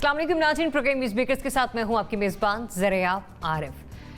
अस्सलाम वालेकुम नाज़रीन, प्रोग्राम न्यूज़ मेकर्स के साथ मैं हूं आपकी मेज़बान ज़रिया आरिफ।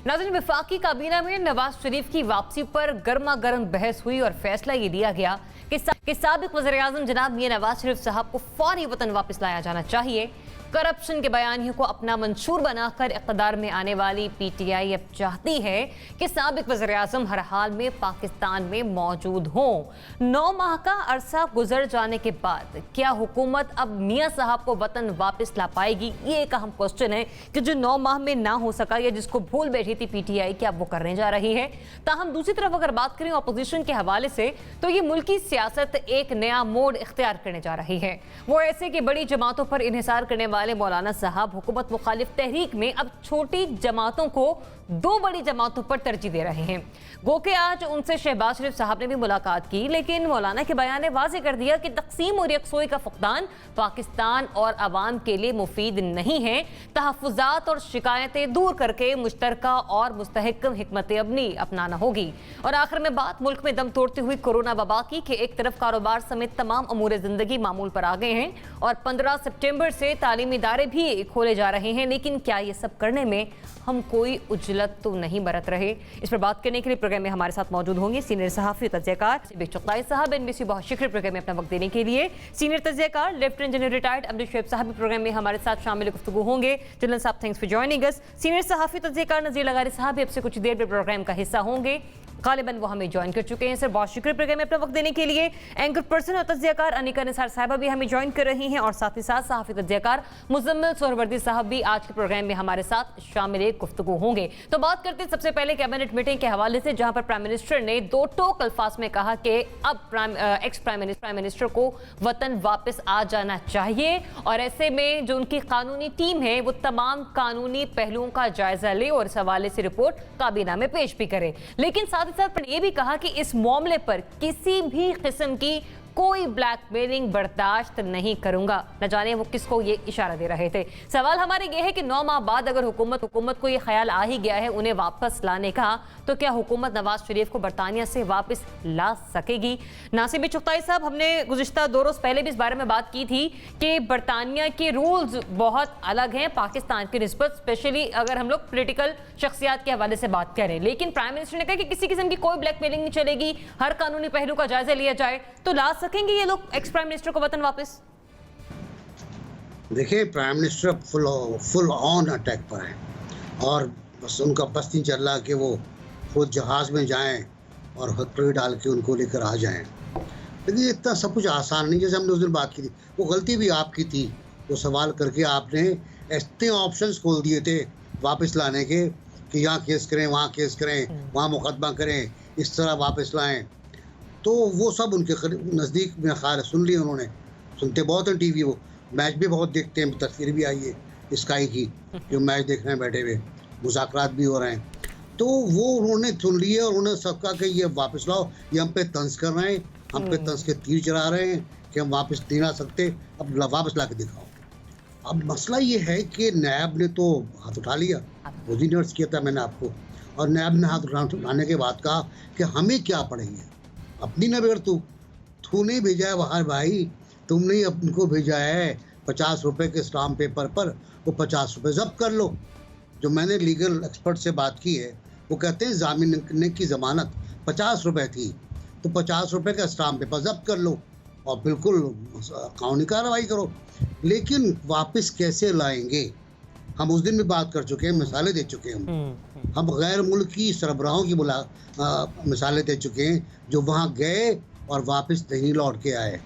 नाज़रीन, वफाकी काबीना में नवाज शरीफ की वापसी पर गर्मा गर्म बहस हुई और फैसला ये दिया गया कि साबिक वज़ीर-ए-आज़म जनाब मियां नवाज शरीफ साहब को फौरी वतन वापस लाया जाना चाहिए। करप्शन के बयानियों को अपना मंशूर बनाकर इक़्तिदार में आने वाली PTI अब चाहती है कि साबिक वज़ीर-ए-आज़म हर हाल में पाकिस्तान में मौजूद हों। 9 माह का अरसा गुजर जाने के बाद क्या हुकूमत अब मियां साहब को वतन वापस ला पाएगी? ये एक अहम क्वेश्चन है कि जो 9 माह में ना हो सका या जिसको भूल बैठी थी PTI, क्या वो करने जा रही है? ताहम दूसरी तरफ अगर बात करें अपोजिशन के हवाले से, तो ये मुल्की सियासत एक नया मोड़ इख्तियार करने जा रही है। वो ऐसे कि बड़ी जमातों पर इन्हिसार करने वाले मौलाना साहब हुकूमत मुखालिफ तहरीक में अब छोटी जमातों को 2 बड़ी जमातों पर तरजीह दे रहे हैं। गो के आज उनसे शहबाज शरीफ साहब ने भी मुलाकात की, लेकिन मौलाना के बयान ने वाज़ेह कर दिया कि तकसीम और यकसोई का फुकदान पाकिस्तान और अवाम के लिए मुफीद नहीं है। तहफ़्फ़ुज़ात और शिकायतें दूर करके मुश्तरका और मुस्तहकम हिकमत अमली अपनाना होगी। और आखिर में बात मुल्क में दम तोड़ती हुई कोरोना वबा की कि एक तरफ कारोबार समेत तमाम अमूर ज़िंदगी मामूल पर आ गए हैं और 15 सितंबर से तालीमी इदारे भी खोले जा रहे हैं, लेकिन क्या ये सब करने में हम कोई उजलत तो नहीं बरत रहे? इस पर बात करने के लिए प्रोग्राम में हमारे साथ मौजूद होंगे सीनियर सहाफ़ी तज्ज़ियाकार चुग़ताई साहब। NBC बहुत शुक्रिया प्रोग्राम में अपना वक्त देने के लिए। सीनियर तज्ज़ियाकार lieutenant general retired Abdul Shoaib sahab भी प्रोग्राम में हमारे साथ शामिल गुफ्तगू होंगे। General sahab, thanks for joining us. Senior सहाफ़ी तज्ज़ियाकार नज़ीर लगारी साहब भी अब से कुछ देर में प्रोग्राम का हिस्सा होंगे, गालिबन वो हमें ज्वाइन कर चुके हैं। सर, बहुत शुक्रिया प्रोग्राम में अपना वक्त देने के लिए। एंकर पर्सन और तज्ज़ियाकार अनिका निसार साहिबा भी हमें ज्वाइन कर रही हैं और साथ ही साथ सहाफ़ी तज्ज़ियाकार मुज़म्मिल सोहरवर्दी साहब भी आज के प्रोग्राम में हमारे साथ शामिल गुफ्तगू होंगे। तो बात करते हैं सबसे पहले कैबिनेट मीटिंग के हवाले से, जहां पर प्राइम मिनिस्टर ने 2 टोक अल्फाज में कहा कि अब एक्स प्राइम मिनिस्टर को वतन वापस आ जाना चाहिए और ऐसे में जो उनकी कानूनी टीम है वो तमाम कानूनी पहलुओं का जायजा ले और इस हवाले से रिपोर्ट काबीना में पेश भी करे। लेकिन साथ ही साथ ये भी कहा कि इस मामले पर किसी भी किस्म की कोई ब्लैकमेलिंग बर्दाश्त नहीं करूंगा। न जाने वो किसको ये इशारा दे रहे थे। सवाल हमारे ये है कि 9 माह बाद अगर हुकूमत को ये ख्याल आ ही गया है उन्हें वापस लाने का, तो क्या हुकूमत नवाज शरीफ को बरतानिया से वापस ला सकेगी? नासिर चुग़ताई साहब, हमने गुज़िश्ता 2 रोज़ पहले भी इस बारे में बात की थी कि बरतानिया के रूल्स बहुत अलग हैं पाकिस्तान की निस्बत, स्पेशली अगर हम लोग पोलिटिकल शख्सियात के हवाले से बात करें। लेकिन प्राइम मिनिस्टर ने कहा कि किसी किस्म की कोई ब्लैकमेलिंग नहीं चलेगी, हर कानूनी पहलू का जायजा लिया जाए। तो ला सकेंगे ये लोग एक्स प्राइम मिनिस्टर को वतन वापस? देखिए, prime minister full on attack पर है और बस उनका बस नहीं चल रहा कि वो खुद जहाज़ में जाएं और हथकड़ी डाल के उनको लेकर आ जाएं। लेकिन इतना सब कुछ आसान नहीं, जैसे हमने उस दिन बात की थी, वो गलती भी आपकी थी। वो सवाल करके आपने इतने ऑप्शंस खोल दिए थे वापस लाने के कि यहाँ केस करें, वहाँ केस करें, वहाँ मुकदमा करें, इस तरह वापस लाएं। तो वो सब उनके नज़दीक में ख्याल सुन लिया उन्होंने। सुनते बहुत हैं टीवी, वो मैच भी बहुत देखते हैं, तस्वीर भी आई है स्काई की जो मैच देखने बैठे हुए, मुज़ाकरात भी हो रहे हैं। तो वो उन्होंने सुन लिए और उन्होंने सब कहा कि ये वापस लाओ, ये हम पे तंज कर रहे हैं, हम पे तंज के तीर चला रहे हैं कि हम वापस नहीं ला सकते, अब वापस ला के दिखाओ। अब मसला ये है कि नैब ने तो हाथ उठा लिया, वो ही नर्स किया था मैंने आपको, और नैब ने हाथ उठाने के बाद कहा कि हमें क्या पड़ेंगे, अपनी न बिगड़ तूने भेजा है बाहर भाई, तुमने ही उनको भेजा है 50 रुपए के स्टाम्प पेपर पर, वो 50 रुपये जब्त कर लो। जो मैंने लीगल एक्सपर्ट से बात की है वो कहते हैं जामिन की ज़मानत 50 रुपये थी, तो 50 रुपये का स्टाम्प पेपर जब्त कर लो और बिल्कुल कानूनी कार्रवाई करो। लेकिन वापस कैसे लाएंगे, हम उस दिन भी बात कर चुके हैं, मिसालें दे चुके हैं। हम गैर मुल्की सरबराहों की मिसालें दे चुके हैं जो वहाँ गए और वापस नहीं लौट के आए।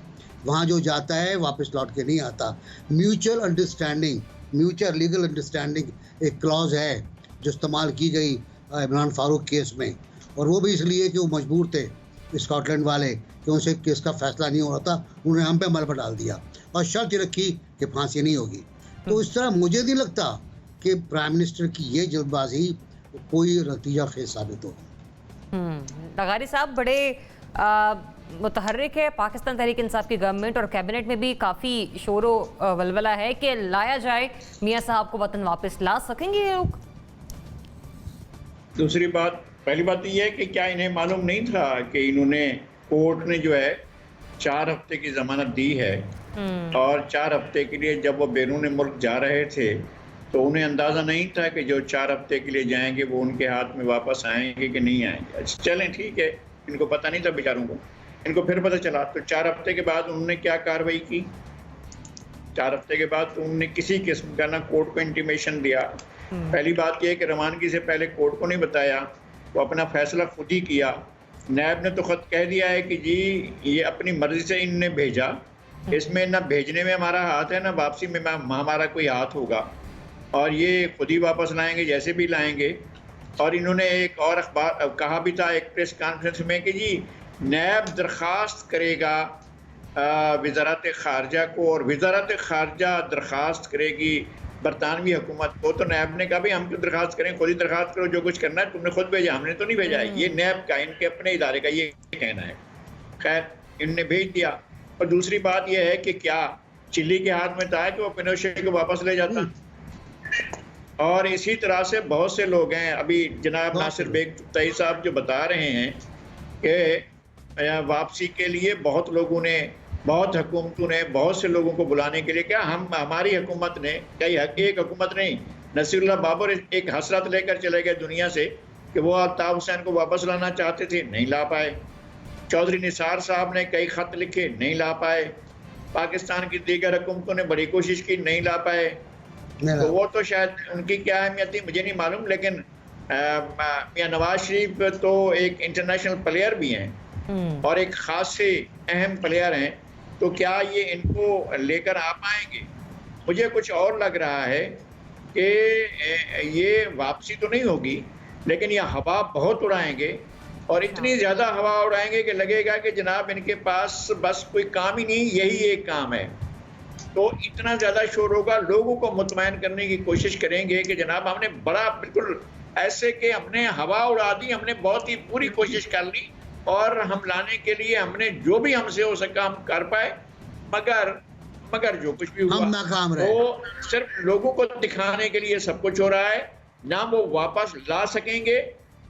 वहाँ जो जाता है वापस लौट के नहीं आता। Mutual understanding, mutual legal understanding एक क्लॉज है जो इस्तेमाल की गई इमरान फारूक केस में, और वो भी इसलिए कि वो मजबूर थे स्कॉटलैंड वाले कि उनसे केस का फैसला नहीं हो रहा था, उन्होंने हम पे अमल पर डाल दिया और शर्त रखी कि फांसी नहीं होगी। तो इस तरह मुझे नहीं लगता कि प्राइम मिनिस्टर की ये जल्दबाजी कोई नतीजा खेज साबित हो। लगारी साहब, बड़े मुतहर्रिक है पाकिस्तान तहरीक इंसाफ की गवर्नमेंट और कैबिनेट में भी काफ़ी शोरो वलवला है कि लाया जाए, मियां साहब को वतन वापस ला सकेंगे ये लोग? दूसरी बात, पहली बात तो ये है कि क्या इन्हें मालूम नहीं था कि इन्होंने कोर्ट ने जो है 4 हफ्ते की ज़मानत दी है और 4 हफ्ते के लिए जब वो बैरून मुल्क जा रहे थे तो उन्हें अंदाज़ा नहीं था कि जो 4 हफ्ते के लिए जाएंगे वो उनके हाथ में वापस आएंगे कि नहीं आएंगे। अच्छा चलें ठीक है, इनको पता नहीं था बेचारों को, इनको फिर पता चला। तो 4 हफ्ते के बाद उन्होंने क्या कार्रवाई की? 4 हफ्ते के बाद तो उन्होंने किसी किस्म का ना कोर्ट को इंटीमेशन दिया। पहली बात यह कि रवानगी से पहले कोर्ट को नहीं बताया, वो अपना फैसला खुद ही किया। नैब ने तो ख़ुद कह दिया है कि जी ये अपनी मर्ज़ी से इनने भेजा, इसमें ना भेजने में हमारा हाथ है ना वापसी में हमारा कोई हाथ होगा, और ये खुद ही वापस लाएंगे जैसे भी लाएंगे। और इन्होंने एक और अखबार कहा भी था एक प्रेस कॉन्फ्रेंस में कि जी नैब दरख्वास्त करेगा वज़ारत ख़ारजा को, और वज़ारत ख़ारजा दरख्वास्त करेगी बरतानवी हुकूमत को। तो नैब ने कहा भाई हम क्यों दरख्वास्त करें, खुद ही दरख्वास्त करो, जो कुछ करना है तुमने खुद भेजा, हमने तो नहीं भेजा है। ये नैब का, इनके अपने इदारे का ये कहना है। खैर इनने भेज दिया। और दूसरी बात यह है कि क्या चिली के हाथ में था कि वो पिनोशे को वापस ले जाता? और इसी तरह से बहुत से लोग हैं। अभी जनाब नासिर बेग तई साहब जो बता रहे हैं कि वापसी के लिए बहुत लोगों ने, बहुत हुकूमतों ने बहुत से लोगों को बुलाने के लिए, क्या हमारी हुकूमत ने, क्या एक हुकूमत नहीं, नसीरुल्लाह बाबर एक हसरत लेकर चले गए दुनिया से कि वो अल्ताफ हुसैन को वापस लाना चाहते थे, नहीं ला पाए। चौधरी निसार साहब ने कई खत लिखे, नहीं ला पाए। पाकिस्तान की दीगर हुकूमतों ने बड़ी कोशिश की, नहीं ला पाए। तो वो तो शायद उनकी क्या अहमियत थी मुझे नहीं मालूम, लेकिन मियां नवाज शरीफ तो एक इंटरनेशनल प्लेयर भी हैं और एक खास से अहम प्लेयर हैं। तो क्या ये इनको लेकर आ पाएंगे? मुझे कुछ और लग रहा है कि ये वापसी तो नहीं होगी, लेकिन ये हवा बहुत उड़ाएंगे, और इतनी ज़्यादा हवा उड़ाएंगे कि लगेगा कि जनाब इनके पास बस कोई काम ही नहीं, यही एक काम है। तो इतना ज़्यादा शोर होगा, लोगों को मुतमईन करने की कोशिश करेंगे कि जनाब हमने बड़ा बिल्कुल ऐसे कि हमने हवा उड़ा दी, हमने बहुत ही पूरी कोशिश कर ली और हम लाने के लिए हमने जो भी हमसे हो सका हम कर पाए, मगर जो कुछ भी हुआ हम नाकाम रहे। वो सिर्फ लोगों को दिखाने के लिए सब कुछ हो रहा है, ना वो वापस ला सकेंगे।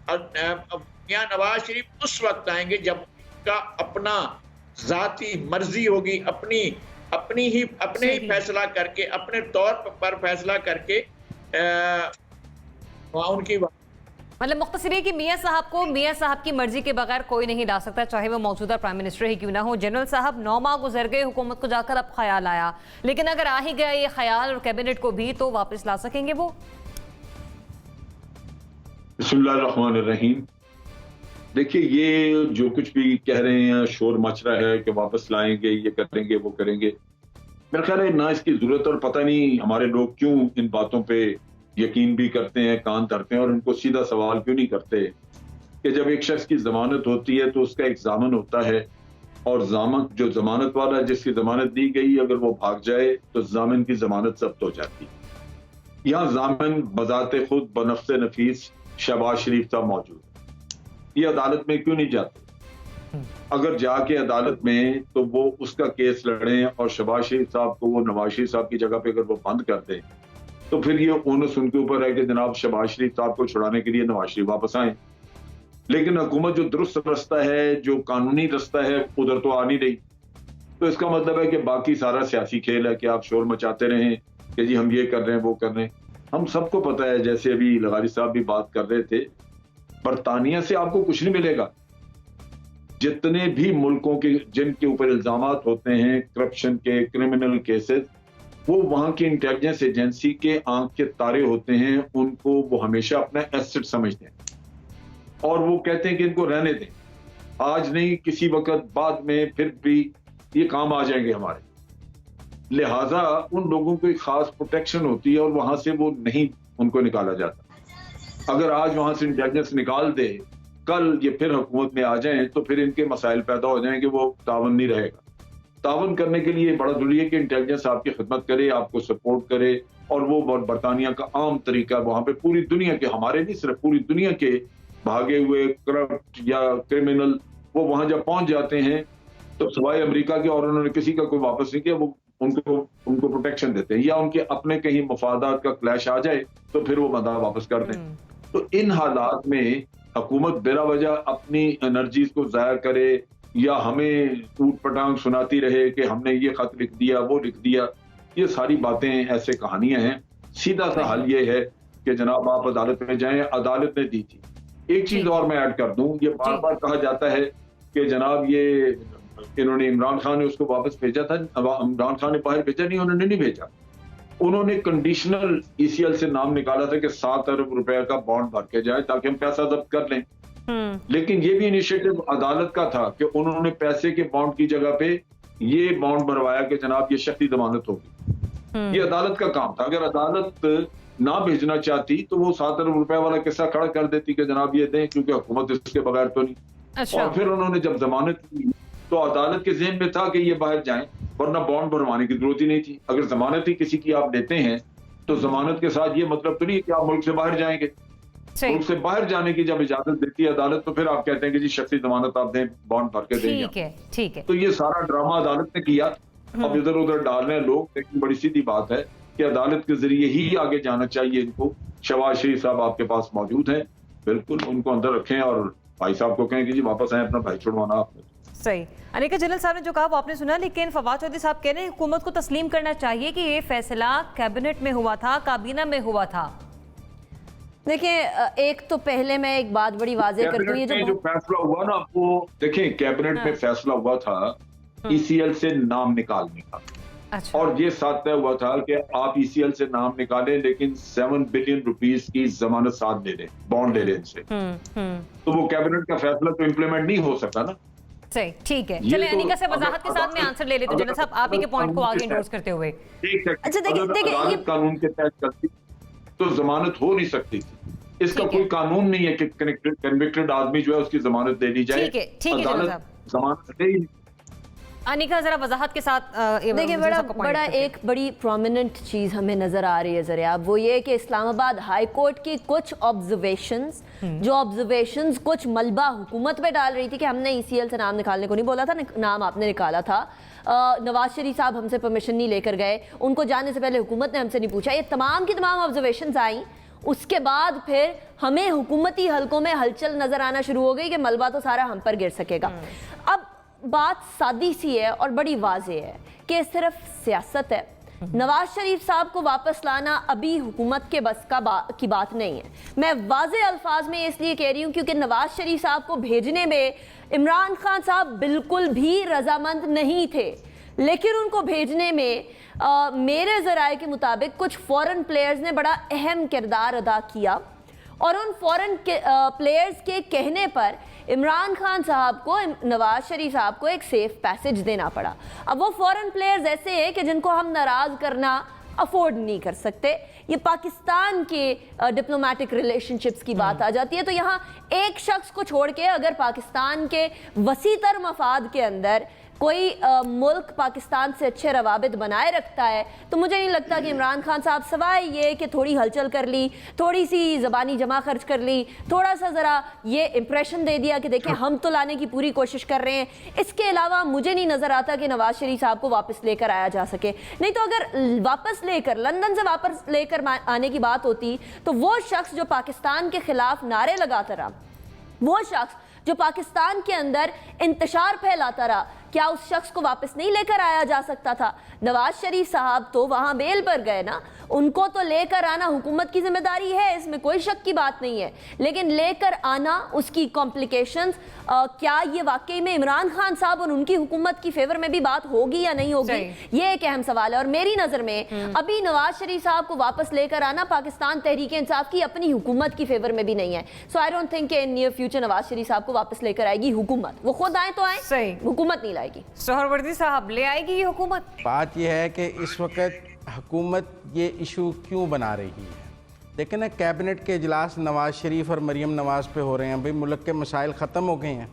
और मियां नवाज शरीफ उस वक्त आएंगे जब उनका अपना जाती मर्जी होगी, अपने ही फैसला करके, अपने तौर पर फैसला करके उनकी मतलब मुख्तसर है कि मियां साहब की मर्जी के बगैर कोई नहीं ला सकता, चाहे वो मौजूदा प्राइम मिनिस्टर ही क्यों ना हो। जनरल साहब 9 माह गुजर गए, हुकूमत को जाकर अब ख्याल आया, लेकिन अगर आ ही गया ये ख्याल और कैबिनेट को भी, तो वापस ला सकेंगे वो? बिस्मिल्लाहिर्रहमानिर्रहीम। देखिए ये जो कुछ भी कह रहे हैं, शोर मच रहा है कि वापस लाएंगे, ये करेंगे, वो करेंगे, मेरा ख्याल है ना इसकी जरूरत। और पता नहीं हमारे लोग क्यों इन बातों पे यकीन भी करते हैं, कान धरते हैं, और उनको सीधा सवाल क्यों नहीं करते कि जब एक शख्स की जमानत होती है तो उसका एक जामन होता है, और जो जमानत वाला जिसकी जमानत दी गई अगर वो भाग जाए तो जामिन की जमानत जब्त हो जाती है। यहाँ जामिन बजाते खुद बनफ्से नफीस शहबाज शरीफ साहब मौजूद है, ये अदालत में क्यों नहीं जाते? अगर जाके अदालत में तो वो उसका केस लड़े और शहबाज शरीफ साहब को वो नवाज शरीफ साहब की जगह पे अगर वो बंद कर दे, तो फिर ये ओनस उनके ऊपर है कि जनाब शहबाज शरीफ साहब को छुड़ाने के लिए नवाज शरीफ वापस आए। लेकिन हुकूमत जो दुरुस्त रास्ता है, जो कानूनी रास्ता है, उधर तो आ नहीं रही। तो इसका मतलब है कि बाकी सारा सियासी खेल है कि आप शोर मचाते रहें कि जी हम ये कर रहे हैं, वो कर रहे हैं। हम सबको पता है, जैसे अभी लगारी साहब भी बात कर रहे थे, बरतानिया से आपको कुछ नहीं मिलेगा। जितने भी मुल्कों के जिनके ऊपर इल्जामात होते हैं करप्शन के, क्रिमिनल केसेस, वो वहां की इंटेलिजेंस एजेंसी के आंख के तारे होते हैं, उनको वो हमेशा अपना एसेट समझते हैं और वो कहते हैं कि इनको रहने दें, आज नहीं किसी वक्त बाद में फिर भी ये काम आ जाएंगे हमारे। लिहाजा उन लोगों को एक खास प्रोटेक्शन होती है और वहां से वो नहीं उनको निकाला जाता। अगर आज वहां से इंटेलिजेंस निकाल दे, कल ये फिर हुकूमत में आ जाएं तो फिर इनके मसाइल पैदा हो जाएंगे, वो तावन नहीं रहेगा। तावन करने के लिए बड़ा जरूरी है कि इंटेलिजेंस आपकी खिदमत करे, आपको सपोर्ट करे, और वो बरतानिया का आम तरीका वहां पे पूरी दुनिया के, हमारे नहीं सिर्फ पूरी दुनिया के भागे हुए करप्ट या क्रिमिनल, वो वहां जब पहुंच जाते हैं तो सवाए अमेरिका के और उन्होंने किसी का कोई वापस नहीं किया, वो उनको प्रोटेक्शन देते हैं, या उनके अपने कहीं मफादात का क्लैश आ जाए तो फिर वो बंदा वापस कर दें। तो इन हालात में हुकूमत बिला वजह अपनी एनर्जीज को जाया करे, या हमें ऊट पटांग सुनाती रहे कि हमने ये खत लिख दिया, वो लिख दिया। ये सारी बातें ऐसे कहानियां हैं। सीधा सा हल ये है कि जनाब आप अदालत में जाएं, अदालत ने दी थी। एक चीज और मैं ऐड कर दूं, ये बार बार कहा जाता है कि जनाब ये इन्होंने इमरान खान ने उसको वापस भेजा था, इमरान खान ने बाहर भेजा नहीं, उन्होंने नहीं भेजा। उन्होंने कंडीशनल ईसीएल से नाम निकाला था कि 7 अरब रुपए का बॉन्ड भर के जाए ताकि हम पैसा जब्त कर लें। लेकिन ये भी इनिशिएटिव अदालत का था कि उन्होंने पैसे के बॉन्ड की जगह पे ये बॉन्ड भरवाया कि जनाब ये शर्ती जमानत होगी। ये अदालत का काम था। अगर अदालत ना भेजना चाहती तो वो 7 अरब रुपए वाला किस्सा खड़ा कर देती कि जनाब ये दें, क्योंकि हुकूमत इसके बगैर तो नहीं। अच्छा। और फिर उन्होंने जब जमानत की तो अदालत के ज़हन में था कि ये बाहर जाएं, वरना बॉन्ड भरवाने की जरूरत ही नहीं थी। अगर जमानत ही किसी की आप लेते हैं तो जमानत के साथ ये मतलब तो नहीं है कि आप मुल्क से बाहर जाएंगे। मुल्क से बाहर जाने की जब इजाजत देती है अदालत तो फिर आप कहते हैं कि जी शख्सी जमानत आप दें, बॉन्ड भर के देंगे। ठीक है। तो ये सारा ड्रामा अदालत ने किया। अब इधर उधर डाल रहे हैं लोग, लेकिन बड़ी सीधी बात है कि अदालत के जरिए ही आगे जाना चाहिए इनको। शहबाज शरीफ साहब आपके पास मौजूद हैं, बिल्कुल उनको अंदर रखें और भाई साहब को कहें कि जी वापस आए, अपना भाई छुड़वाना आपने। सही। अनिका जनरल साहब ने जो कहा वो आपने सुना, लेकिन फवाद चौधरी साहब कह रहे हैं हुकूमत को तस्लीम करना चाहिए कि ये फैसला कैबिनेट में हुआ था, काबीना में हुआ था। देखिए, एक तो पहले मैं एक बात बड़ी वाज़ेह करती हूँ, ये जो फैसला हुआ ना, वो देखें कैबिनेट में फैसला हुआ था ईसीएल से नाम निकालने का। अच्छा। और ये साथ तय हुआ था कि आप ईसीएल से नाम निकालें लेकिन 7 बिलियन रुपीस की जमानत साथ ले लें, बॉन्ड ले लें इनसे। तो वो कैबिनेट का फैसला तो इम्प्लीमेंट नहीं हो सकता ना। सही, ठीक है। चलिए अनिका से वजाहत के साथ में आंसर ले लेते जनरल साहब, आप ही के पॉइंट को आगे इंडोर्स करते हुए। अच्छा देखिए, कानून के तहत करती तो जमानत हो नहीं सकती थी। इसका कोई कानून नहीं है कि कन्विक्टेड आदमी जो है उसकी जमानत दे दी जाए। ठीक है जनरल साहब, जमानत दे ही। अनिका जरा वजाहत के साथ देखिए, बड़ा एक बड़ी प्रोमिनेंट चीज़ हमें नज़र आ रही है ज़रा, वो ये कि इस्लामाबाद हाई कोर्ट की कुछ ऑब्जर्वेशंस कुछ मलबा हुकूमत पे डाल रही थी कि हमने ईसीएल से नाम निकालने को नहीं बोला था, नाम आपने निकाला था। नवाज शरीफ साहब हमसे परमिशन नहीं लेकर गए, उनको जाने से पहले हुकूमत ने हमसे नहीं पूछा। ये तमाम की तमाम ऑब्जर्वेशंस आई। उसके बाद फिर हमें हुकूमती हलकों में हलचल नज़र आना शुरू हो गई कि मलबा तो सारा हम पर गिर सकेगा। अब बात सादी सी है और बड़ी वाज़ेह है कि सिर्फ सियासत है। नवाज शरीफ साहब को वापस लाना अभी हुकूमत के बस की बात नहीं है। मैं वाज़ेह अल्फाज में इसलिए कह रही हूँ क्योंकि नवाज शरीफ साहब को भेजने में इमरान खान साहब बिल्कुल भी रजामंद नहीं थे, लेकिन उनको भेजने में मेरे ज़राए के मुताबिक कुछ फॉरेन प्लेयर्स ने बड़ा अहम किरदार अदा किया और उन फॉरेन प्लेयर्स के कहने पर इमरान खान साहब को नवाज शरीफ साहब को एक सेफ पैसेज देना पड़ा। अब वो फॉरेन प्लेयर्स ऐसे हैं कि जिनको हम नाराज़ करना अफोर्ड नहीं कर सकते। ये पाकिस्तान के डिप्लोमेटिक रिलेशनशिप्स की बात आ जाती है, तो यहाँ एक शख्स को छोड़ के अगर पाकिस्तान के वसीतर मफाद के अंदर कोई मुल्क पाकिस्तान से अच्छे रवाबित बनाए रखता है तो मुझे नहीं लगता कि इमरान खान साहब सवाए ये कि थोड़ी हलचल कर ली, थोड़ी सी ज़बानी जमा खर्च कर ली, थोड़ा सा ज़रा ये इंप्रेशन दे दिया कि देखें हम तो लाने की पूरी कोशिश कर रहे हैं, इसके अलावा मुझे नहीं नज़र आता कि नवाज शरीफ साहब को वापस लेकर आया जा सके। नहीं तो अगर वापस लेकर लंदन से वापस लेकर आने की बात होती तो वो शख्स जो पाकिस्तान के खिलाफ नारे लगाता रहा, वो शख्स जो पाकिस्तान के अंदर इंतशार फैलाता रहा, क्या उस शख्स को वापस नहीं लेकर आया जा सकता था? नवाज शरीफ साहब तो वहां बेल पर गए ना, उनको तो लेकर आना हुकूमत की जिम्मेदारी है, इसमें कोई शक की बात नहीं है, लेकिन लेकर आना उसकी कॉम्प्लिकेशंस, क्या ये वाकई में इमरान खान साहब और उनकी हुकूमत की फेवर में भी बात होगी या नहीं होगी, ये एक अहम सवाल है। और मेरी नज़र में अभी नवाज शरीफ साहब को वापस लेकर आना पाकिस्तान तहरीक इंसाफ की अपनी हुकूमत की फेवर में भी नहीं है। So I don't think in near future Nawaz Sharif sahab को वापस लेकर आएगी हुकूमत। वो खुद आए तो आए, हुकूमत नहीं लाएगी। सोहरवर्दी साहब, ले आएगी ये हुकूमत? बात यह है कि इस वक्त हुकूमत ये इशू क्यों बना रही है। देखें ना, कैबिनेट के इजलास नवाज़ शरीफ और मरीम नवाज़ पे हो रहे हैं। भाई मुल्क के मसाइल ख़त्म हो गए हैं।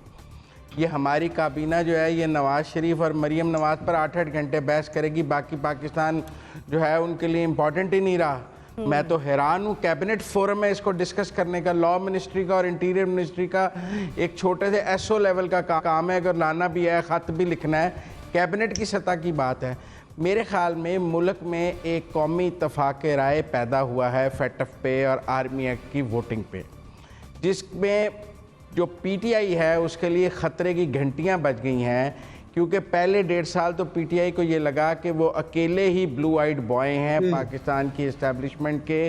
ये हमारी काबीना जो है ये नवाज़ शरीफ और मरीम नवाज़ पर 8-8 घंटे बहस करेगी, बाकी पाकिस्तान जो है उनके लिए इम्पॉर्टेंट ही नहीं रहा। मैं तो हैरान हूँ, कैबिनेट फोरम में इसको डिस्कस करने का लॉ मिनिस्ट्री का और इंटीरियर मिनिस्ट्री का एक छोटे से एसओ लेवल का काम है। अगर लाना भी है, ख़त भी लिखना है, कैबिनेट की सतह की बात है। मेरे ख़्याल में मुल्क में एक कौमी इत्तफ़ाक़ राय पैदा हुआ है फेटफ पे और आर्मी एक्ट की वोटिंग पे, जिसमें जो पीटीआई है उसके लिए ख़तरे की घंटियां बज गई हैं, क्योंकि पहले 1.5 साल तो पीटीआई को ये लगा कि वो अकेले ही ब्लू आइड बॉय हैं पाकिस्तान की इस्टेब्लिशमेंट के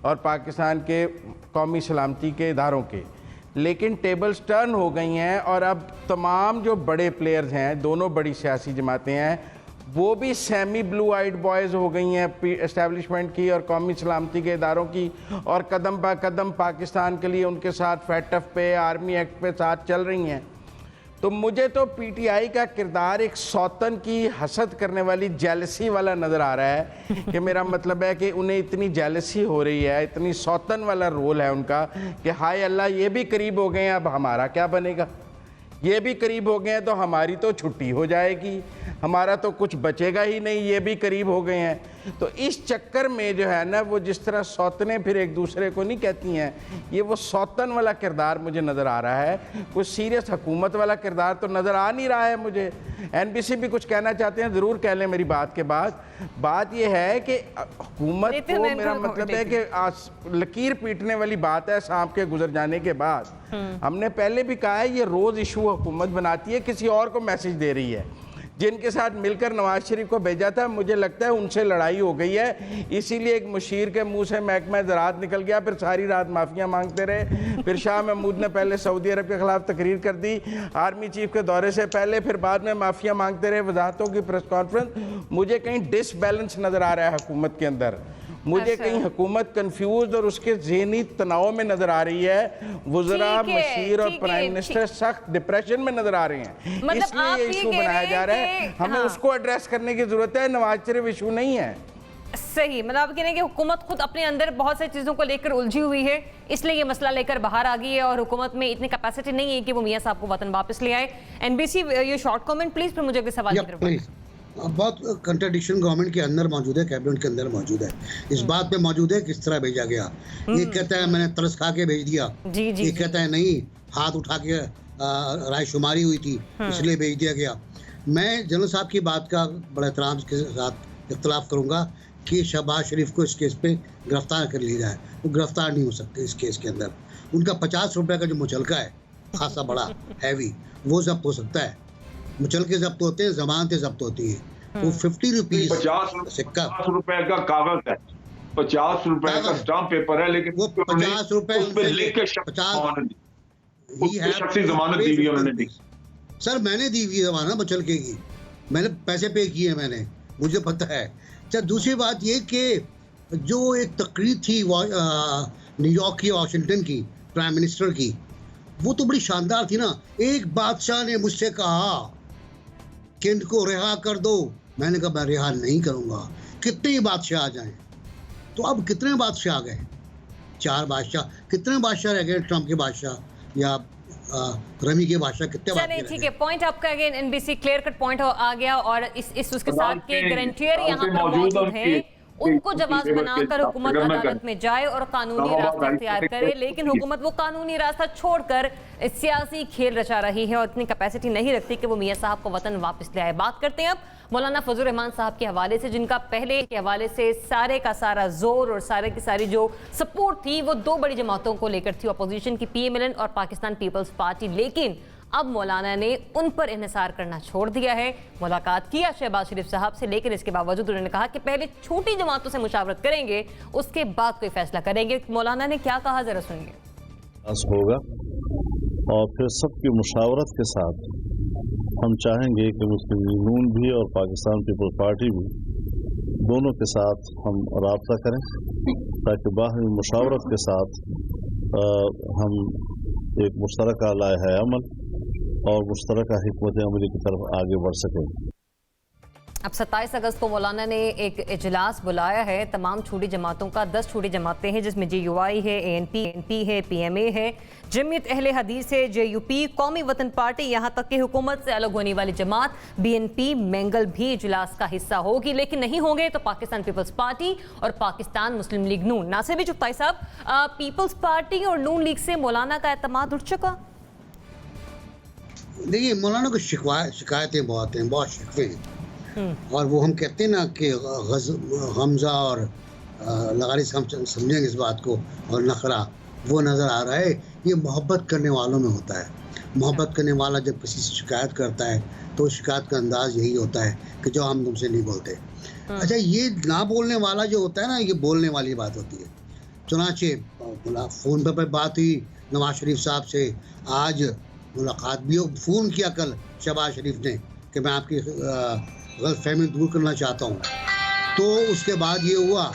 और पाकिस्तान के कौमी सलामती के इदारों के। लेकिन टेबल्स टर्न हो गई हैं और अब तमाम जो बड़े प्लेयर्स हैं, दोनों बड़ी सियासी जमातें हैं, वो भी सेमी ब्लू आइड बॉयज़ हो गई हैं इस्टेब्लिशमेंट की और कौमी सलामती के इदारों की, और कदम बा कदम पाकिस्तान के लिए उनके साथ फैटफ पे, आर्मी एक्ट पे साथ चल रही हैं। तो मुझे तो पीटीआई का किरदार एक सौतन की हसद करने वाली जेलसी वाला नज़र आ रहा है कि मेरा मतलब है कि उन्हें इतनी जेलसी हो रही है, इतनी सौतन वाला रोल है उनका कि हाय अल्लाह ये भी करीब हो गए हैं, अब हमारा क्या बनेगा, ये भी करीब हो गए हैं तो हमारी तो छुट्टी हो जाएगी, हमारा तो कुछ बचेगा ही नहीं, ये भी करीब हो गए हैं। तो इस चक्कर में जो है ना, वो जिस तरह सौतने फिर एक दूसरे को नहीं कहती हैं, ये वो सौतन वाला किरदार मुझे नज़र आ रहा है, कुछ सीरियस हुकूमत वाला किरदार तो नज़र आ नहीं रहा है मुझे। एनबीसी भी कुछ कहना चाहते हैं, ज़रूर कह लें मेरी बात के बाद। बात ये है कि हुकूमत को, मेरा मतलब है कि लकीर पीटने वाली बात है सांप के गुजर जाने के बाद। हमने पहले भी कहा है, ये रोज़ इशू हुकूमत बनाती है, किसी और को मैसेज दे रही है। जिनके साथ मिलकर नवाज शरीफ को भेजा था, मुझे लगता है उनसे लड़ाई हो गई है, इसीलिए एक मुशीर के मुंह से महकमा ज़राअत निकल गया, फिर सारी रात माफ़िया मांगते रहे। फिर शाह महमूद ने पहले सऊदी अरब के ख़िलाफ़ तकरीर कर दी आर्मी चीफ के दौरे से पहले, फिर बाद में माफ़िया मांगते रहे, वजाहतों की प्रेस कॉन्फ्रेंस। मुझे कहीं डिसबैलेंस नज़र आ रहा है हुकूमत के अंदर, मुझे कहीं हुकूमत कंफ्यूज और उसके ज़हनी तनाव में नजर आ रही है। वुज़रा, मशीर और प्राइम मिनिस्टर सख्त डिप्रेशन में नजर आ रहे हैं, मतलब इसलिए ये इशू बनाया जा रहा है। हमें उसको एड्रेस करने की जरूरत है, नवाज शरीफ इशू नहीं है। सही, मतलब आप कह रहे हैं कि हुकूमत खुद अपने अंदर बहुत सारी चीज़ों को लेकर उलझी हुई है, इसलिए ये मसला लेकर बाहर आ गई है और हुकूमत में इतनी कैपेसिटी नहीं है कि वो मियां साहब को वतन वापस ले आए। एनबीसी ये शॉर्ट कमेंट प्लीज, फिर मुझे अगले सवाल की तरफ। बहुत कंट्राडिक्शन गवर्नमेंट के अंदर मौजूद है, कैबिनेट के अंदर मौजूद है, इस बात पे मौजूद है किस तरह भेजा गया। ये कहता है मैंने तरस खा के भेज दिया, ये कहता है नहीं हाथ उठा के रायशुमारी हुई थी इसलिए भेज दिया गया। मैं जनरल साहब की बात का बड़ा एहतराम के साथ इख्तलाफ करूंगा कि शहबाज शरीफ को इस केस पे गिरफ्तार कर लिया जाए, वो गिरफ्तार नहीं हो सकते इस केस के अंदर। उनका 50 रुपए का जो मुचलका है खासा बड़ा हैवी, वो जब्त हो सकता है, मुचलके जब्त होते हैं, जमानतें जब्त होती हैं। वो 50 रुपीज 50 रुपए का कागज है, 50 रुपए का स्टाम्प पेपर है, लेकिन वो 50 रुपए उसमें लिख के शख्सी जमानत दी हुई उन्होंने। सर मैंने दी हुई जमानत मुचलके की, मैंने पैसे पे किए, मैंने, मुझे पता है। अच्छा, दूसरी बात ये कि जो एक तकरीर थी न्यूयॉर्क की, वाशिंगटन की, प्राइम मिनिस्टर की, वो तो बड़ी शानदार थी ना। एक बादशाह ने मुझसे कहा कि इनको रिहा कर दो, मैंने कहा मैं रिहा नहीं करूंगा, कितने ही बादशाह आ जाएं। तो अब कितने बादशाह आ गए? 4 बादशाह, कितने बादशाह रह गए? ट्रम्प के बादशाह या रमी के बादशाह, कितने? चलिए ठीक है, पॉइंट आपका again NBC clear cut point आ गया। और इस उसके साथ के गारंटियर यहाँ पर मौजूद हैं, उनको जवाब बनाकर हुकूमत अदालत में जाए और कानूनी रास्ता इख्तियार करे, लेकिन हुकूमत वो कानूनी रास्ता छोड़कर सियासी खेल रचा रही है और इतनी कैपेसिटी नहीं रखती कि वो मियां साहब को वतन वापस ले आए। बात करते हैं अब मौलाना फजल रहमान साहब के हवाले से, जिनका पहले के हवाले से सारे का सारा जोर और सारे की सारी जो सपोर्ट थी वो 2 बड़ी जमातों को लेकर थी, अपोजिशन की PMLN और पाकिस्तान पीपल्स पार्टी। लेकिन अब मौलाना ने उन पर इन्हिसार करना छोड़ दिया है। मुलाकात किया शहबाज शरीफ साहब से, लेकिन इसके बावजूद उन्होंने कहा कि पहले छोटी जमातों से मुशावरत करेंगे, उसके बाद कोई फैसला करेंगे। मौलाना ने क्या कहा, जरा सुनिए। होगा और फिर सबकी मुशावरत के साथ हम चाहेंगे कि मुस्लिम लीग नून भी और पाकिस्तान पीपल्स पार्टी भी दोनों के साथ हम राब्ता करें, ताकि बाहरी मुशावरत के साथ हम एक मुश्तरका लाए अमल और मुश्तरका हिकमत अमली की तरफ आगे बढ़ सकें। अब 27 अगस्त को मौलाना ने एक इजलास बुलाया है तमाम छोटी जमातों का। 10 छोटी जमातें हैं, जिसमें JUI है, ANP है, PMA है, जमीयत अहले हदीस है, JUP, कौमी वतन पार्टी, यहाँ तक कि हुकूमत से अलग होने वाली जमात BNP मैंगल भी इजलास का हिस्सा होगी। लेकिन नहीं होंगे तो पाकिस्तान पीपल्स पार्टी और पाकिस्तान मुस्लिम लीग नून। नासिर भी चुगताई साहब, पीपल्स पार्टी और नून लीग से मौलाना का एतमाद उठ चुका? देखिए, मौलाना को शिकायतें बहुत हैं, बहुत शिकवे हैं, और वो हम कहते हैं ना कि हमजा और लगारिस हम समझेंगे इस बात को, और नखरा वो नज़र आ रहा है ये मोहब्बत करने वालों में होता है। मोहब्बत करने वाला जब किसी से शिकायत करता है तो शिकायत का अंदाज यही होता है कि जो हम तुमसे नहीं बोलते। अच्छा, ये ना बोलने वाला जो होता है ना, ये बोलने वाली बात होती है। चुनाचे फ़ोन पर बात हुई नवाज शरीफ साहब से, आज मुलाकात भी हो, फ़ोन किया कल शहबाज शरीफ ने कि मैं आपकी गलतफहमी दूर करना चाहता हूँ। तो उसके बाद ये हुआ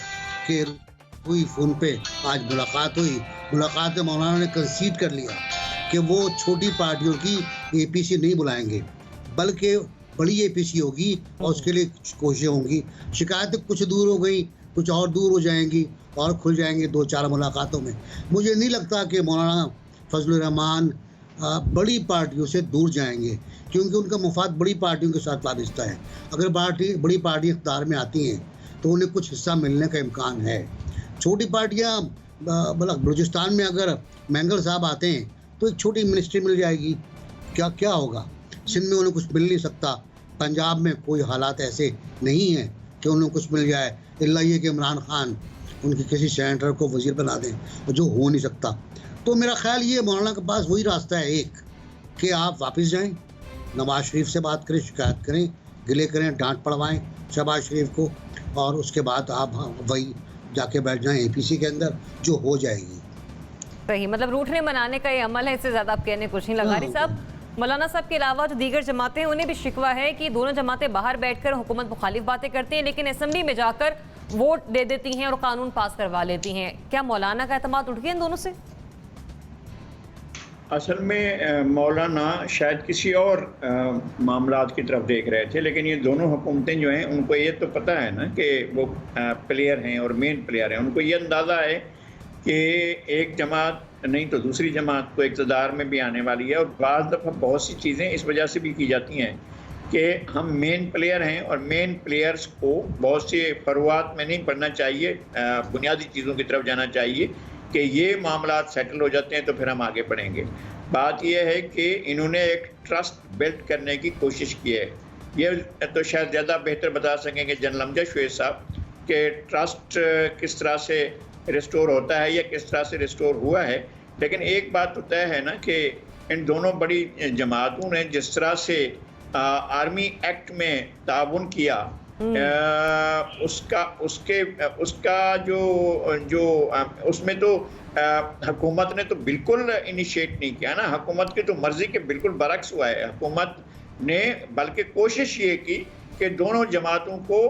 कि हुई फ़ोन पे, आज मुलाकात हुई। मुलाकात में मौलाना ने कंसीड कर लिया कि वो छोटी पार्टियों की APC नहीं बुलाएंगे, बल्कि बड़ी APC होगी और उसके लिए कोशिशें होंगी। शिकायतें कुछ दूर हो गई, कुछ और दूर हो जाएंगी और खुल जाएंगे 2-4 मुलाकातों में। मुझे नहीं लगता कि मौलाना फजलुर रहमान बड़ी पार्टियों से दूर जाएंगे, क्योंकि उनका मुफाद बड़ी पार्टियों के साथ वाबस्ता है। अगर बड़ी पार्टी इक़्तिदार में आती हैं तो उन्हें कुछ हिस्सा मिलने का इम्कान है। छोटी पार्टियाँ, बलूचिस्तान में अगर मैंगल साहब आते हैं तो एक छोटी मिनिस्ट्री मिल जाएगी, क्या होगा। सिंध में उन्हें कुछ मिल नहीं सकता, पंजाब में कोई हालात ऐसे नहीं हैं कि उन्हें कुछ मिल जाए, इल्ला ये कि इमरान खान उनके किसी सेनेटर को वज़ीर बना दें, जो हो नहीं सकता। तो मेरा ख्याल ये मौलाना के पास वही रास्ता है एक, कि आप वापस जाएं, नवाज शरीफ से बात करें, शिकायत करें, गिले करें, डांट पड़वाएं शहबाज शरीफ को, और उसके बाद आप वही जाके बैठ जाएं APC के अंदर, जो हो जाएगी। सही, मतलब रूठने मनाने का ये अमल है, इससे ज़्यादा आप कहने कुछ नहीं। लगारी साहब, मौलाना साहब के अलावा जो दीगर जमातें हैं उन्हें भी शिकवा है कि दोनों जमातें बाहर बैठकर हुकूमत मुखालिफ बातें करती हैं, लेकिन असेंबली में जाकर वोट दे देती हैं और कानून पास करवा लेती हैं। क्या मौलाना का एतमाद उठ गया इन दोनों से? असल में मौलाना शायद किसी और मामलात की तरफ देख रहे थे, लेकिन ये दोनों हुकूमतें जो हैं उनको ये तो पता है ना कि वो प्लेयर हैं और मेन प्लेयर हैं। उनको ये अंदाज़ा है कि एक जमात नहीं तो दूसरी जमात तो इक़्तिदार में भी आने वाली है, और बाज़ दफ़ा बहुत सी चीज़ें इस वजह से भी की जाती हैं कि हम मेन प्लेयर हैं और मेन प्लेयर्स को बहुत से फरुआत में नहीं पड़ना चाहिए, बुनियादी चीज़ों की तरफ जाना चाहिए कि ये मामलात सेटल हो जाते हैं तो फिर हम आगे बढ़ेंगे। बात यह है कि इन्होंने एक ट्रस्ट बिल्ड करने की कोशिश की है। ये तो शायद ज़्यादा बेहतर बता सकेंगे जनरल अमजद शुएब साहब कि ट्रस्ट किस तरह से रिस्टोर होता है या किस तरह से रिस्टोर हुआ है। लेकिन एक बात तो तय है ना कि इन दोनों बड़ी जमातों ने जिस तरह से आर्मी एक्ट में ताउन किया, उसका जो उसमें तो हुकूमत ने तो बिल्कुल इनिशिएट नहीं किया ना। हुकूमत की तो मर्जी के बिल्कुल बरक्स हुआ है। हुकूमत ने बल्कि कोशिश ये की कि दोनों जमातों को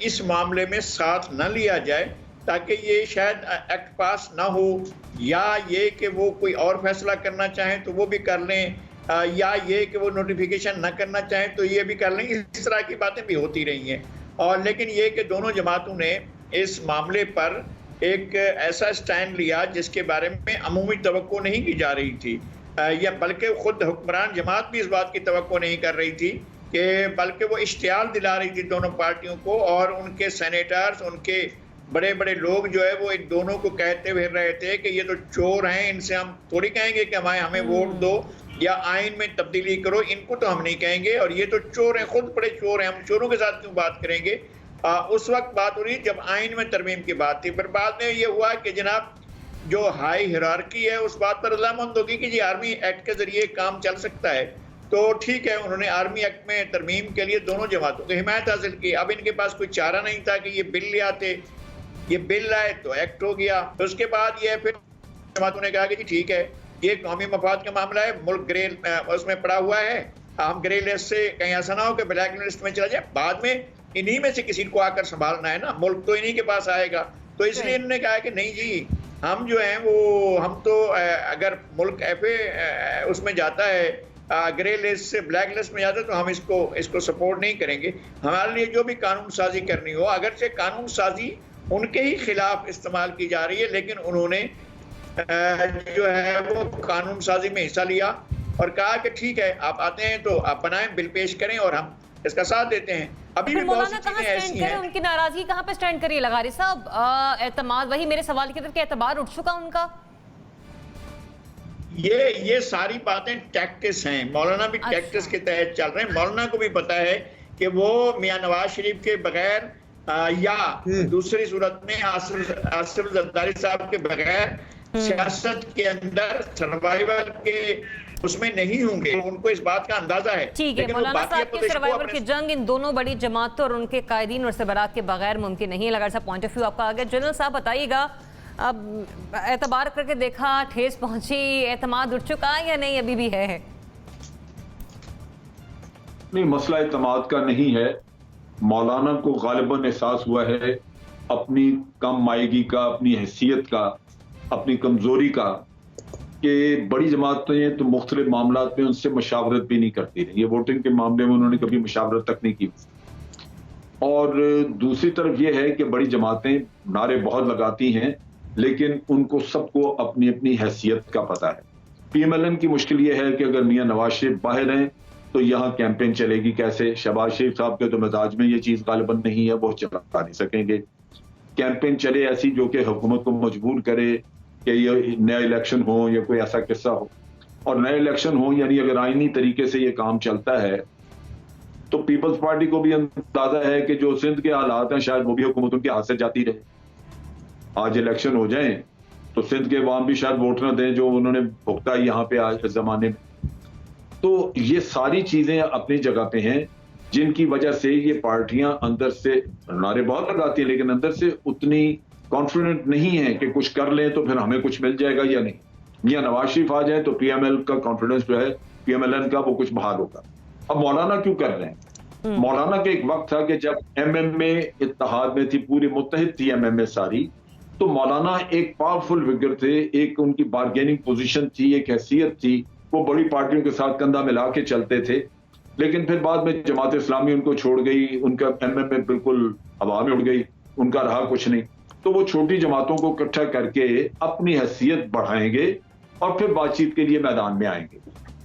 इस मामले में साथ न लिया जाए, ताकि ये शायद एक्ट पास ना हो, या ये कि वो कोई और फैसला करना चाहें तो वो भी कर लें, या ये कि वो नोटिफिकेशन ना करना चाहें तो ये भी कर लें। इस तरह की बातें भी होती रही हैं। और लेकिन ये कि दोनों जमातों ने इस मामले पर एक ऐसा स्टैंड लिया जिसके बारे में अमूमी तवक्को नहीं की जा रही थी, या बल्कि खुद हुक्मरान जमात भी इस बात की तवक्को नहीं कर रही थी, कि बल्कि वो इश्तियाल दिला रही थी दोनों पार्टियों को, और उनके सेनेटर्स, उनके बड़े बड़े लोग जो है वो इन दोनों को कहते हुए रहे थे कि ये तो चोर हैं, इनसे हम थोड़ी कहेंगे कि हमें वोट दो या आइन में तब्दीली करो, इनको तो हम नहीं कहेंगे, और ये तो चोर हैं, खुद बड़े चोर हैं, हम चोरों के साथ क्यों बात करेंगे। उस वक्त बात हो रही जब आइन में तरमीम की बात थी। फिर बाद में ये हुआ कि जनाब जो हाई हिरार्की है उस बात पर रज़ामंद होगी कि जी आर्मी एक्ट के जरिए काम चल सकता है, तो ठीक है, उन्होंने आर्मी एक्ट में तरमीम के लिए दोनों जमातों की हिमायत हासिल की। अब इनके पास कोई चारा नहीं था कि ये बिल ले आते, ये बिल आए तो एक्ट हो गया। तो उसके बाद ये फिर जमातों ने कहा कि जी ठीक है, ये कौमी मफाद का मामला है, मुल्क ग्रे उसमें पड़ा हुआ है, हम ग्रे लिस्ट से कहीं ऐसा ना हो कि ब्लैक लिस्ट में चला जाए, बाद में इन्हीं में से किसी को आकर संभालना है ना, मुल्क तो इन्हीं के पास आएगा। तो इसलिए इन्होंने कहा कि नहीं जी, हम जो हैं वो हम तो अगर मुल्क FA उसमें जाता है, ग्रे लिस्ट से ब्लैक लिस्ट में जाता है, तो हम इसको सपोर्ट नहीं करेंगे। हमारे लिए जो भी कानून साजी करनी हो, अगर से कानून साजी उनके ही खिलाफ इस्तेमाल की जा रही है, लेकिन उन्होंने जो है वो कानून साजी में हिस्सा लिया और कहा कि ठीक है, आप आते हैं तो आप बनाएं, बिल पेश करें और हम इसका साथ देते हैं। अभी भी बहुत सी चीजें ऐसी हैं। उनकी नाराजगी कहाँ पे स्टैंड करिए लगारी साहब? एतमाद, वही मेरे सवाल की तरफ कि एतबार उठ चुका उनका। ये सारी बातें टैक्टिस हैं, मौलाना भी टैक्टिस के तहत चल रहे हैं। मौलाना को भी पता है कि वो मियां नवाज शरीफ के बगैर या दूसरी सूरत में आसिफ जरदारी साहब के बगैर सियासत के अंदर सर्वाइवल के उसमें नहीं होंगे, उनको इस बात का अंदाजा है। ठीक है, लेकिन वो मौलाना बाकी साहब की अपोजिशन को सर्वाइवल अपने की जंग इन दोनों बड़ी जमातों और उनके कायदीन और सरबराह के बगैर मुमकिन नहीं लगा। ऐसा पॉइंट ऑफ व्यू आपका आ गया। जनरल साहब बताइएगा, अब एतबार करके देखा, ठेस पहुंची, एतमाद उठ चुका है या नहीं अभी भी है? नहीं, मसला एतमाद का नहीं है। मौलाना को गालिबन एहसास हुआ है अपनी कम मायगी का, अपनी हैसियत का, अपनी कमजोरी का, कि बड़ी जमातें तो मुख्तलिफ मामला में उनसे मशावरत भी नहीं करती रही। ये वोटिंग के मामले में उन्होंने कभी मशावरत तक नहीं की। और दूसरी तरफ ये है कि बड़ी जमातें नारे बहुत लगाती हैं, लेकिन उनको सबको अपनी अपनी हैसियत का पता है। PMLN की मुश्किल ये है कि अगर मियां नवाज शरीफ बाहर हैं तो यहाँ कैंपेन चलेगी कैसे? शहबाज शरीफ साहब के तो मिजाज में ये चीज गालिबन नहीं है, वो चला नहीं सकेंगे। कैंपेन चले ऐसी जो कि हुकूमत को मजबूर करे कि ये नया इलेक्शन हो या कोई ऐसा किस्सा हो। और नया इलेक्शन हो यानी अगर आईनी तरीके से ये काम चलता है तो पीपल्स पार्टी को भी अंदाजा है कि जो सिंध के हालात हैं शायद वो भी हुकूमत उनके हाथ से जाती रहे। आज इलेक्शन हो जाए तो सिंध के अवाम भी शायद वोट न दें जो उन्होंने भुगता यहाँ पे आज इस जमाने में। तो ये सारी चीजें अपनी जगह पे हैं जिनकी वजह से ये पार्टियां अंदर से नारे बहुत लगाती हैं, लेकिन अंदर से उतनी कॉन्फिडेंट नहीं है कि कुछ कर लें तो फिर हमें कुछ मिल जाएगा या नहीं। मियां नवाज शरीफ आ जाए तो PML का कॉन्फिडेंस जो है, PMLN का, वो कुछ बहाल होगा। अब मौलाना क्यों कर रहे हैं? मौलाना के एक वक्त था कि जब MMA इत्तेहाद में थी, पूरी मुत्तहिद थी MMA सारी, तो मौलाना एक पावरफुल फिगर थे, एक उनकी बार्गेनिंग पोजीशन थी, एक हैसियत थी, वो बड़ी पार्टियों के साथ कंधा मिला के चलते थे। लेकिन फिर बाद में जमात इस्लामी उनको छोड़ गई, उनका MMA बिल्कुल हवा में उड़ गई, उनका रहा कुछ नहीं। तो वो छोटी जमातों को इकट्ठा करके अपनी हैसियत बढ़ाएंगे और फिर बातचीत के लिए मैदान में आएंगे।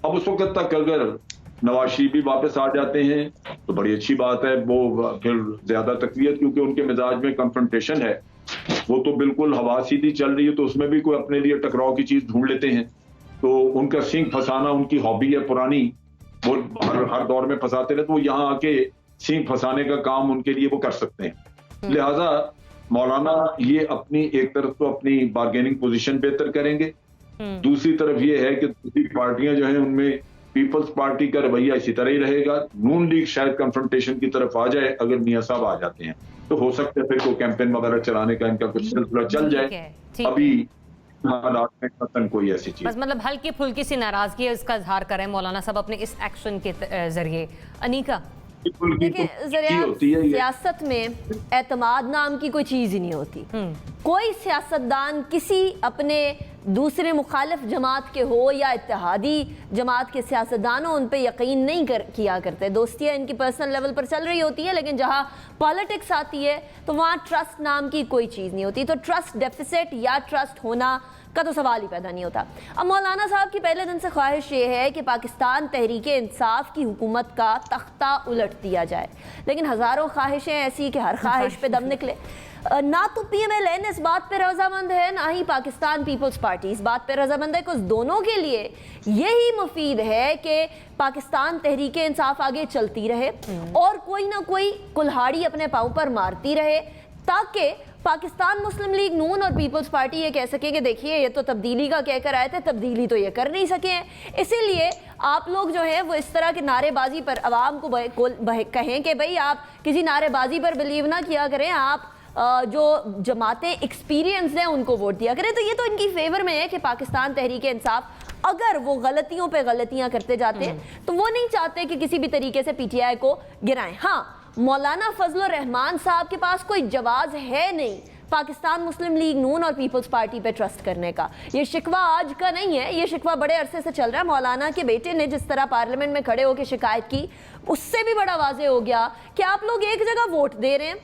अब उस वक्त तक अगर नवाज शरीफ भी वापस आ जाते हैं तो बड़ी अच्छी बात है, वो फिर ज्यादा तकवीत, क्योंकि उनके मिजाज में कन्फ्रंटेशन है, वो तो बिल्कुल हवा सीधी चल रही है तो उसमें भी कोई अपने लिए टकराव की चीज ढूंढ लेते हैं। तो उनका सींग फंसाना उनकी हॉबी है पुरानी, वो हर दौर में फंसाते रहे, तो वो यहाँ आके सींग फंसाने का काम उनके लिए वो कर सकते हैं। लिहाजा मौलाना ये अपनी एक तरफ तो अपनी बार्गेनिंग पोजीशन बेहतर करेंगे, दूसरी तरफ ये है कि दूसरी पार्टियां जो हैं उनमें पीपल्स पार्टी का रवैया इसी तरह ही रहेगा। नून लीग शायद कन्फ्रंटेशन की तरफ आ जाए, अगर मियां साहब आ जाते हैं तो हो सकता है फिर कोई कैंपेन वगैरह चलाने का इनका कुछ सिलसिला चल जाए। अभी हालात में कतन कोई ऐसी चीज, बस मतलब हल्की फुल्की सी नाराजगी है, इसका इजहार करें मौलाना साहब अपने इस एक्शन के जरिए। अनीका, देखिए सियासत में एतमाद नाम की कोई चीज ही नहीं होती। कोई सियासतदान किसी अपने दूसरे मुखालिफ जमात के हो या इत्तेहादी जमात के सियासतदानों उन पे यकीन नहीं किया करते। दोस्तियाँ इनकी पर्सनल लेवल पर चल रही होती है, लेकिन जहाँ पॉलिटिक्स आती है तो वहाँ ट्रस्ट नाम की कोई चीज़ नहीं होती। तो ट्रस्ट डेफिसिट या ट्रस्ट होना का तो सवाल ही पैदा नहीं होता। अब मौलाना साहब की पहले दिन से ख्वाहिश ये है कि पाकिस्तान तहरीके इंसाफ की हुकूमत का तख्ता उलट दिया जाए, लेकिन हज़ारों ख्वाहिशें ऐसी कि हर ख्वाहिश पे दम निकले। ना तो PMLN इस बात पे रजामंद है, ना ही पाकिस्तान पीपल्स पार्टी इस बात पे रजामंद है। कुछ दोनों के लिए यही मुफीद है कि पाकिस्तान तहरीके इंसाफ आगे चलती रहे और कोई ना कोई कुल्हाड़ी अपने पाँव पर मारती रहे, ताकि पाकिस्तान मुस्लिम लीग नून और पीपल्स पार्टी ये कह सके कि देखिए ये तो तब्दीली का कहकर आए थे, तब्दीली तो ये कर नहीं सके हैं। इसीलिए आप लोग जो हैं वो इस तरह की नारेबाजी पर आवाम को कहें कि भाई आप किसी नारेबाजी पर बिलीव ना किया करें, आप जो जमातें एक्सपीरियंस हैं उनको वोट दिया करें। तो ये तो इनकी फेवर में है कि पाकिस्तान तहरीक इंसाफ अगर वो गलतियों पे गलतियां करते जाते हैं तो वो नहीं चाहते कि किसी भी तरीके से PTI को गिराएं। हाँ, मौलाना फजलुर रहमान साहब के पास कोई जवाब है नहीं पाकिस्तान मुस्लिम लीग नून और पीपल्स पार्टी पे ट्रस्ट करने का। ये शिकवा आज का नहीं है, ये शिकवा बड़े अरसे से चल रहा है। मौलाना के बेटे ने जिस तरह पार्लियामेंट में खड़े होकर शिकायत की, उससे भी बड़ा वाज़ेह हो गया कि आप लोग एक जगह वोट दे रहे हैं,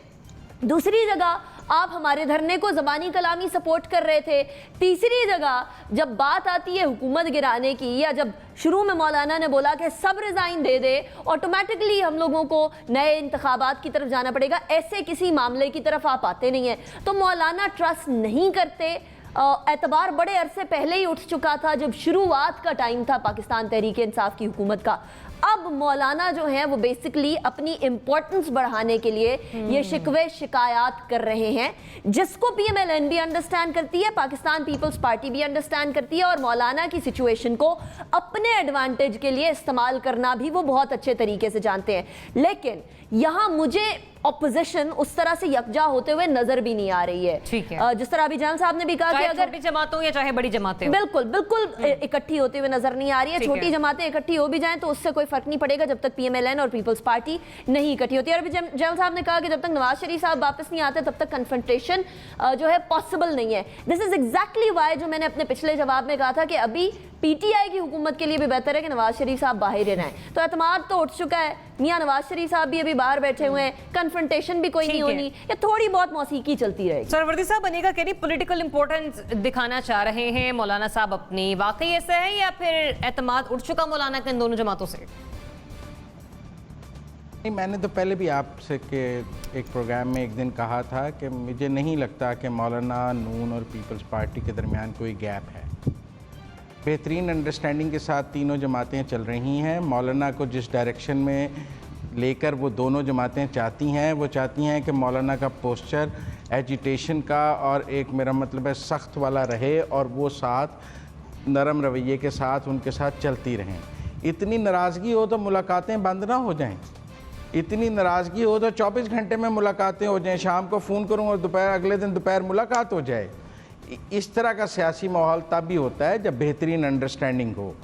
दूसरी जगह आप हमारे धरने को ज़बानी कलामी सपोर्ट कर रहे थे, तीसरी जगह जब बात आती है हुकूमत गिराने की, या जब शुरू में मौलाना ने बोला कि सब रिज़ाइन दे दे, ऑटोमेटिकली हम लोगों को नए इंतखाबात की तरफ जाना पड़ेगा, ऐसे किसी मामले की तरफ आप आते नहीं हैं। तो मौलाना ट्रस्ट नहीं करते। एतबार बड़े अरसे पहले ही उठ चुका था जब शुरुआत का टाइम था पाकिस्तान तहरीक इंसाफ की हुकूमत का। अब मौलाना जो हैं वो बेसिकली अपनी इंपॉर्टेंस बढ़ाने के लिए ये शिकवे शिकायत कर रहे हैं, जिसको PMLN भी अंडरस्टैंड करती है, पाकिस्तान पीपल्स पार्टी भी अंडरस्टैंड करती है, और मौलाना की सिचुएशन को अपने एडवांटेज के लिए इस्तेमाल करना भी वो बहुत अच्छे तरीके से जानते हैं। लेकिन यहां मुझे ऑपोजिशन उस तरह से यकजा होते हुए नजर भी नहीं आ रही है। ठीक है। जिस तरह अभी जनरल साहब ने भी कहा कि अगर छोटी जमातों या चाहे बड़ी जमातें, बिल्कुल बिल्कुल इकट्ठी होते हुए नजर नहीं आ रही है। छोटी जमातें इकट्ठी हो भी जाएं तो उससे कोई फर्क नहीं पड़ेगा जब तक PMLN और पीपल्स पार्टी नहीं इकट्ठी होती है। और अभी जनरल साहब ने कहा कि जब तक नवाज शरीफ साहब वापस नहीं आते तब तक कन्फ्रंटेशन जो है पॉसिबल नहीं है। दिस इज एग्जैक्टली वाई जो मैंने अपने पिछले जवाब में कहा था कि अभी PTI की हुकूमत के लिए भी बेहतर है कि नवाज शरीफ साहब बाहर ही रहें। तो एतमाद तो उठ चुका है, मियां नवाज शरीफ साहब भी अभी बाहर बैठे हुए हैं, कन्फ्रंटेशन भी कोई नहीं होनी, या थोड़ी बहुत मौसीकी चलती रहेगी। सरवर्दी साहब बनेगा कह रही पॉलिटिकल इंपॉर्टेंस दिखाना चाह रहे हैं मौलाना साहब अपनी, वाकई ऐसा है या फिर एतमाद उठ चुका मौलाना के इन दोनों जमातों से? नहीं, मैंने तो पहले भी आपसे के एक प्रोग्राम में एक दिन कहा था कि मुझे नहीं लगता कि मौलाना, नून और पीपल्स पार्टी के दरमियान कोई गैप है। बेहतरीन अंडरस्टैंडिंग के साथ तीनों जमातें चल रही हैं। मौलाना को जिस डायरेक्शन में लेकर वो दोनों जमातें चाहती हैं, वो चाहती हैं कि मौलाना का पोस्चर एजिटेशन का और एक मेरा मतलब है सख्त वाला रहे, और वो साथ नरम रवैये के साथ उनके साथ चलती रहें। इतनी नाराज़गी हो तो मुलाकातें बंद ना हो जाएं, इतनी नाराज़गी हो तो 24 घंटे में मुलाकातें हो जाएं, शाम को फ़ोन करूँ और अगले दिन दोपहर मुलाकात हो जाए। इस तरह का सियासी माहौल तब भी होता है जब बेहतरीन अंडरस्टैंडिंग हो।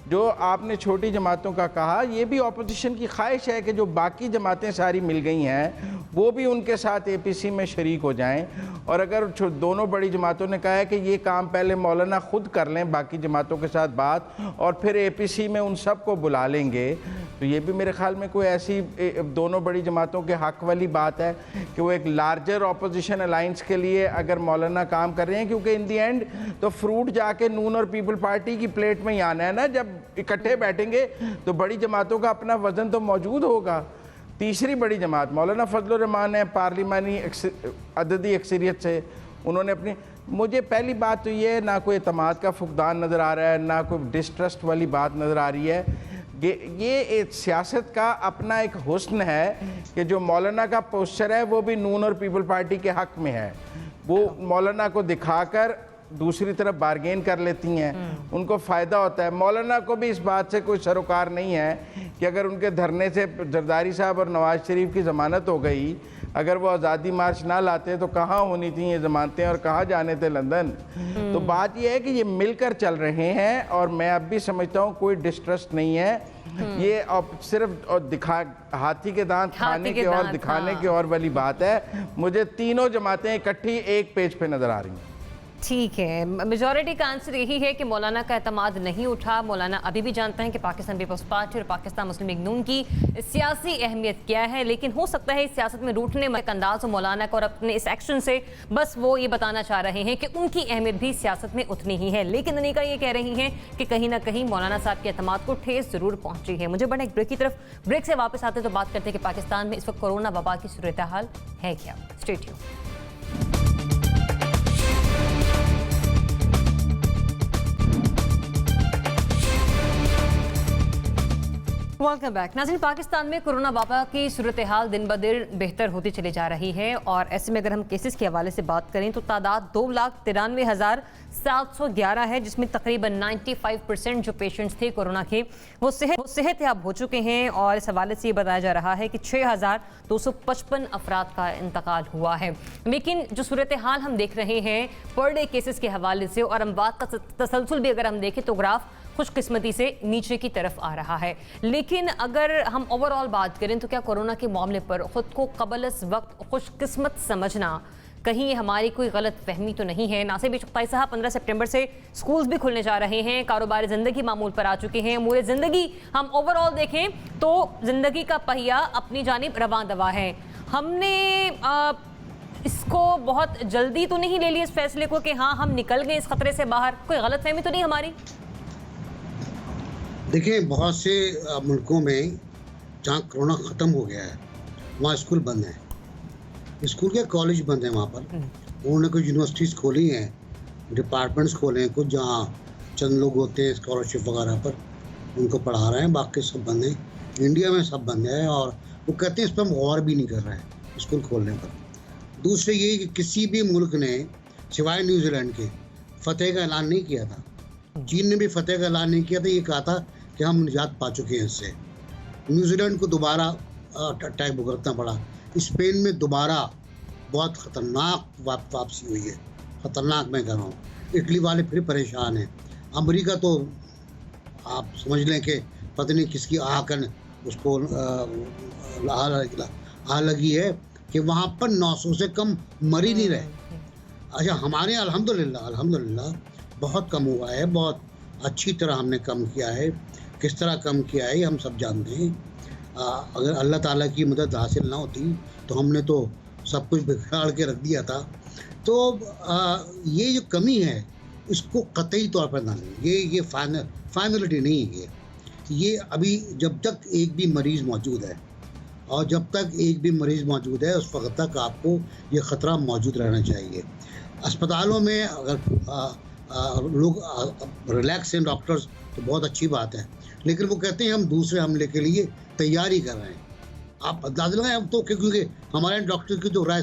जो आपने छोटी जमातों का कहा, ये भी अपोजिशन की ख्वाहिश है कि जो बाकी जमातें सारी मिल गई हैं वो भी उनके साथ APC में शरीक हो जाएं। और अगर दोनों बड़ी जमातों ने कहा है कि ये काम पहले मौलाना ख़ुद कर लें बाकी जमातों के साथ बात, और फिर APC में उन सब को बुला लेंगे, तो ये भी मेरे ख्याल में कोई ऐसी दोनों बड़ी जमातों के हक़ वाली बात है कि वो एक लार्जर अपोजिशन अलाइंस के लिए अगर मौलाना काम कर रहे हैं। क्योंकि इन दी एंड तो फ्रूट जाके नून और पीपल पार्टी की प्लेट में ही आना है ना। जब इकट्ठे बैठेंगे तो बड़ी जमातों का अपना वज़न तो मौजूद होगा। तीसरी बड़ी जमात मौलाना फजलुर रहमान है, पार्लिमानी अददी अक्सरियत से उन्होंने अपनी, मुझे पहली बात तो ये ना कोई एतमाद का फुकदान नज़र आ रहा है, ना कोई डिस्ट्रस्ट वाली बात नज़र आ रही है। ये एक सियासत का अपना एक हुस्न है कि जो मौलाना का पोस्चर है वो भी नून और पीपल पार्टी के हक़ में है। वो मौलाना को दिखाकर दूसरी तरफ बारगेन कर लेती हैं, उनको फ़ायदा होता है। मौलाना को भी इस बात से कोई सरोकार नहीं है कि अगर उनके धरने से जरदारी साहब और नवाज शरीफ की ज़मानत हो गई, अगर वो आज़ादी मार्च ना लाते तो कहाँ होनी थी ये ज़मानतें और कहाँ जाने थे लंदन। तो बात ये है कि ये मिलकर चल रहे हैं, और मैं अब भी समझता हूँ कोई डिस्ट्रस्ट नहीं है। ये अब सिर्फ दिखा हाथी के दांत खाने के और दिखाने के और वाली बात है। मुझे तीनों जमातें इकट्ठी एक पेज पे नज़र आ रही हैं। ठीक है, मेजॉरिटी का आंसर यही है कि मौलाना का एतमाद नहीं उठा। मौलाना अभी भी जानते हैं कि पाकिस्तान पीपल्स पार्टी और पाकिस्तान मुस्लिम लीग नून की सियासी अहमियत क्या है, लेकिन हो सकता है इस सियासत में रूठने में अंदाज हो मौलाना का, और अपने इस एक्शन से बस वो ये बताना चाह रहे हैं कि उनकी अहमियत भी सियासत में उतनी ही है। लेकिन अनीका ये कह रही हैं कि कहीं ना कहीं मौलाना साहब के एतमाद को ठेस जरूर पहुंची है। मुझे बड़ा एक ब्रेक की तरफ, ब्रेक से वापस आते तो बात करते हैं कि पाकिस्तान में इस वक्त कोरोना वबा की सूरत हाल है क्या। Stay tuned. Welcome back. नाज़रीन, पाकिस्तान में कोरोना वबा की सूरत हाल दिन ब दिन बेहतर होती चली जा रही है, और ऐसे में अगर हम केसेस के हवाले से बात करें तो तादाद 2,93,711 है, जिसमें तकरीबन 95% जो पेशेंट्स थे कोरोना के वो सेहतयाब हो चुके हैं। और इस हवाले से ये बताया जा रहा है कि 6,255 अफराद का इंतकाल हुआ है। लेकिन जो सूरत हाल हम देख रहे हैं पर डे केसेस के हवाले से और अमवात का तसलसल भी अगर हम देखें तो ग्राफ खुशकिस्मती से नीचे की तरफ आ रहा है। लेकिन अगर हम ओवरऑल बात करें तो क्या कोरोना के मामले पर खुद को कबल इस वक्त खुशकिस्मत समझना कहीं हमारी कोई गलत फहमी तो नहीं है? नासिर चुगताई साहब, 15 सितंबर से स्कूल्स भी खुलने जा रहे हैं, कारोबार ज़िंदगी मामूल पर आ चुके हैं। अमूर ज़िंदगी हम ओवरऑल देखें तो ज़िंदगी का पहिया अपनी जानिब रवां दवा है। हमने इसको बहुत जल्दी तो नहीं ले लिया इस फैसले को कि हाँ हम निकल गए इस खतरे से बाहर? कोई गलत फहमी तो नहीं हमारी? देखिए, बहुत से मुल्कों में जहाँ कोरोना ख़त्म हो गया है वहाँ स्कूल बंद हैं, स्कूल के कॉलेज बंद हैं। वहाँ पर उन्होंने कुछ यूनिवर्सिटीज़ खोली हैं, डिपार्टमेंट्स खोले हैं, कुछ जहाँ चंद लोग होते हैं स्कॉलरशिप वगैरह पर उनको पढ़ा रहे हैं, बाकी सब बंद हैं। इंडिया में सब बंद है और वो कहते हैं इस पर हम गौर भी नहीं कर रहे हैं स्कूल खोलने पर। दूसरे ये कि किसी भी मुल्क ने सिवाय न्यूजीलैंड के फतेह का ऐलान नहीं किया था। चीन ने भी फतेह का ऐलान नहीं किया था, ये कहा था कि हम निजात पा चुके हैं इससे। न्यूजीलैंड को दोबारा अटैक भुगतना पड़ा। स्पेन में दोबारा बहुत ख़तरनाक वापसी हुई है, ख़तरनाक मैं कह रहा हूँ। इटली वाले फिर परेशान हैं। अमेरिका तो आप समझ लें कि पता नहीं किसकी आकन उसको आ लगी है कि वहाँ पर 900 से कम मर ही नहीं रहे। अच्छा, हमारे अल्हम्दुलिल्लाह बहुत कम हुआ है, बहुत अच्छी तरह हमने कम किया है। किस तरह कम किया है हम सब जानते हैं। अगर अल्लाह ताला की मदद हासिल ना होती तो हमने तो सब कुछ बिगाड़ के रख दिया था। तो ये जो कमी है इसको कतई तौर पर ना लें। ये फाइनलिटी नहीं है। ये अभी जब तक एक भी मरीज़ मौजूद है और जब तक एक भी मरीज़ मौजूद है उस वक्त तक आपको ये ख़तरा मौजूद रहना चाहिए। अस्पतालों में अगर लोग रिलैक्स हैं डॉक्टर्स तो बहुत अच्छी बात है, लेकिन वो कहते हैं हम दूसरे हमले के लिए तैयारी कर रहे हैं। आप अंदाज़ा लगाएं, अब तो क्योंकि हमारे डॉक्टर की तो राय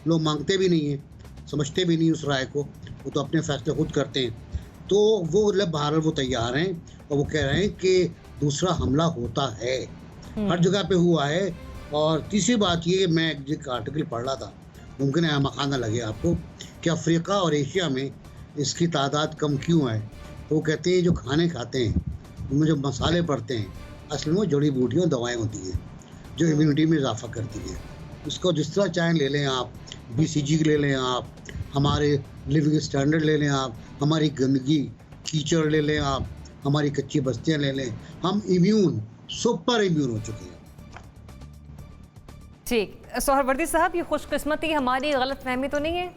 लोग मांगते भी नहीं हैं, समझते भी नहीं उस राय को, वो तो अपने फैसले खुद करते हैं। तो वो बहरहाल वो तैयार हैं और वो कह रहे हैं कि दूसरा हमला होता है, हर जगह पे हुआ है। और तीसरी बात ये, मैं एक आर्टिकल पढ़ रहा था, मुमकिन है मखाना लगे आपको, कि अफ्रीका और एशिया में इसकी तादाद कम क्यों है। तो वो कहते हैं जो खाने खाते हैं उनमें जो मसाले पड़ते हैं असल में वो जड़ी बूटियाँ दवाएँ होती हैं जो इम्यूनिटी में इजाफा करती हैं। इसको जिस तरह चाहे ले लें आप, BCG ले लें आप, हमारे लिविंग स्टैंडर्ड ले लें आप, हमारी गंदगी कीचड़ ले लें आप, हमारी कच्ची बस्तियाँ ले लें, हम सुपर इम्यून हो चुके हैं। ठीक, सोहरवर्दी साहब, ये खुशकिस्मती हमारी गलतफहमी तो नहीं है?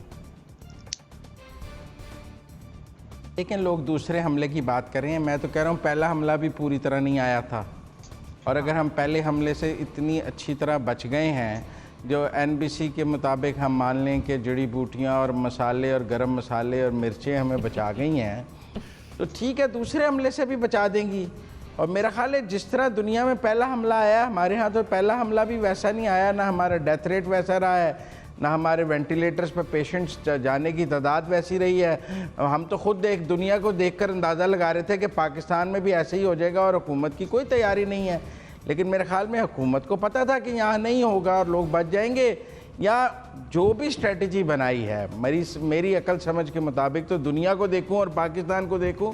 लेकिन लोग दूसरे हमले की बात कर रहे हैं। मैं तो कह रहा हूँ पहला हमला भी पूरी तरह नहीं आया था, और अगर हम पहले हमले से इतनी अच्छी तरह बच गए हैं, जो NBC के मुताबिक हम मान लें कि जड़ी बूटियाँ और मसाले और गरम मसाले और मिर्चें हमें बचा गई हैं, तो ठीक है, दूसरे हमले से भी बचा देंगी। और मेरा ख्याल है जिस तरह दुनिया में पहला हमला आया, हमारे यहाँ तो पहला हमला भी वैसा नहीं आया, ना हमारा डेथ रेट वैसा रहा है, ना हमारे वेंटिलेटर्स पर पेशेंट्स जाने की तादाद वैसी रही है। हम तो खुद दुनिया को देखकर अंदाज़ा लगा रहे थे कि पाकिस्तान में भी ऐसे ही हो जाएगा, और हुकूमत की कोई तैयारी नहीं है। लेकिन मेरे ख्याल में हुकूमत को पता था कि यहाँ नहीं होगा और लोग बच जाएंगे, या जो भी स्ट्रेटजी बनाई है। मेरी अकल समझ के मुताबिक तो दुनिया को देखूं और पाकिस्तान को देखूं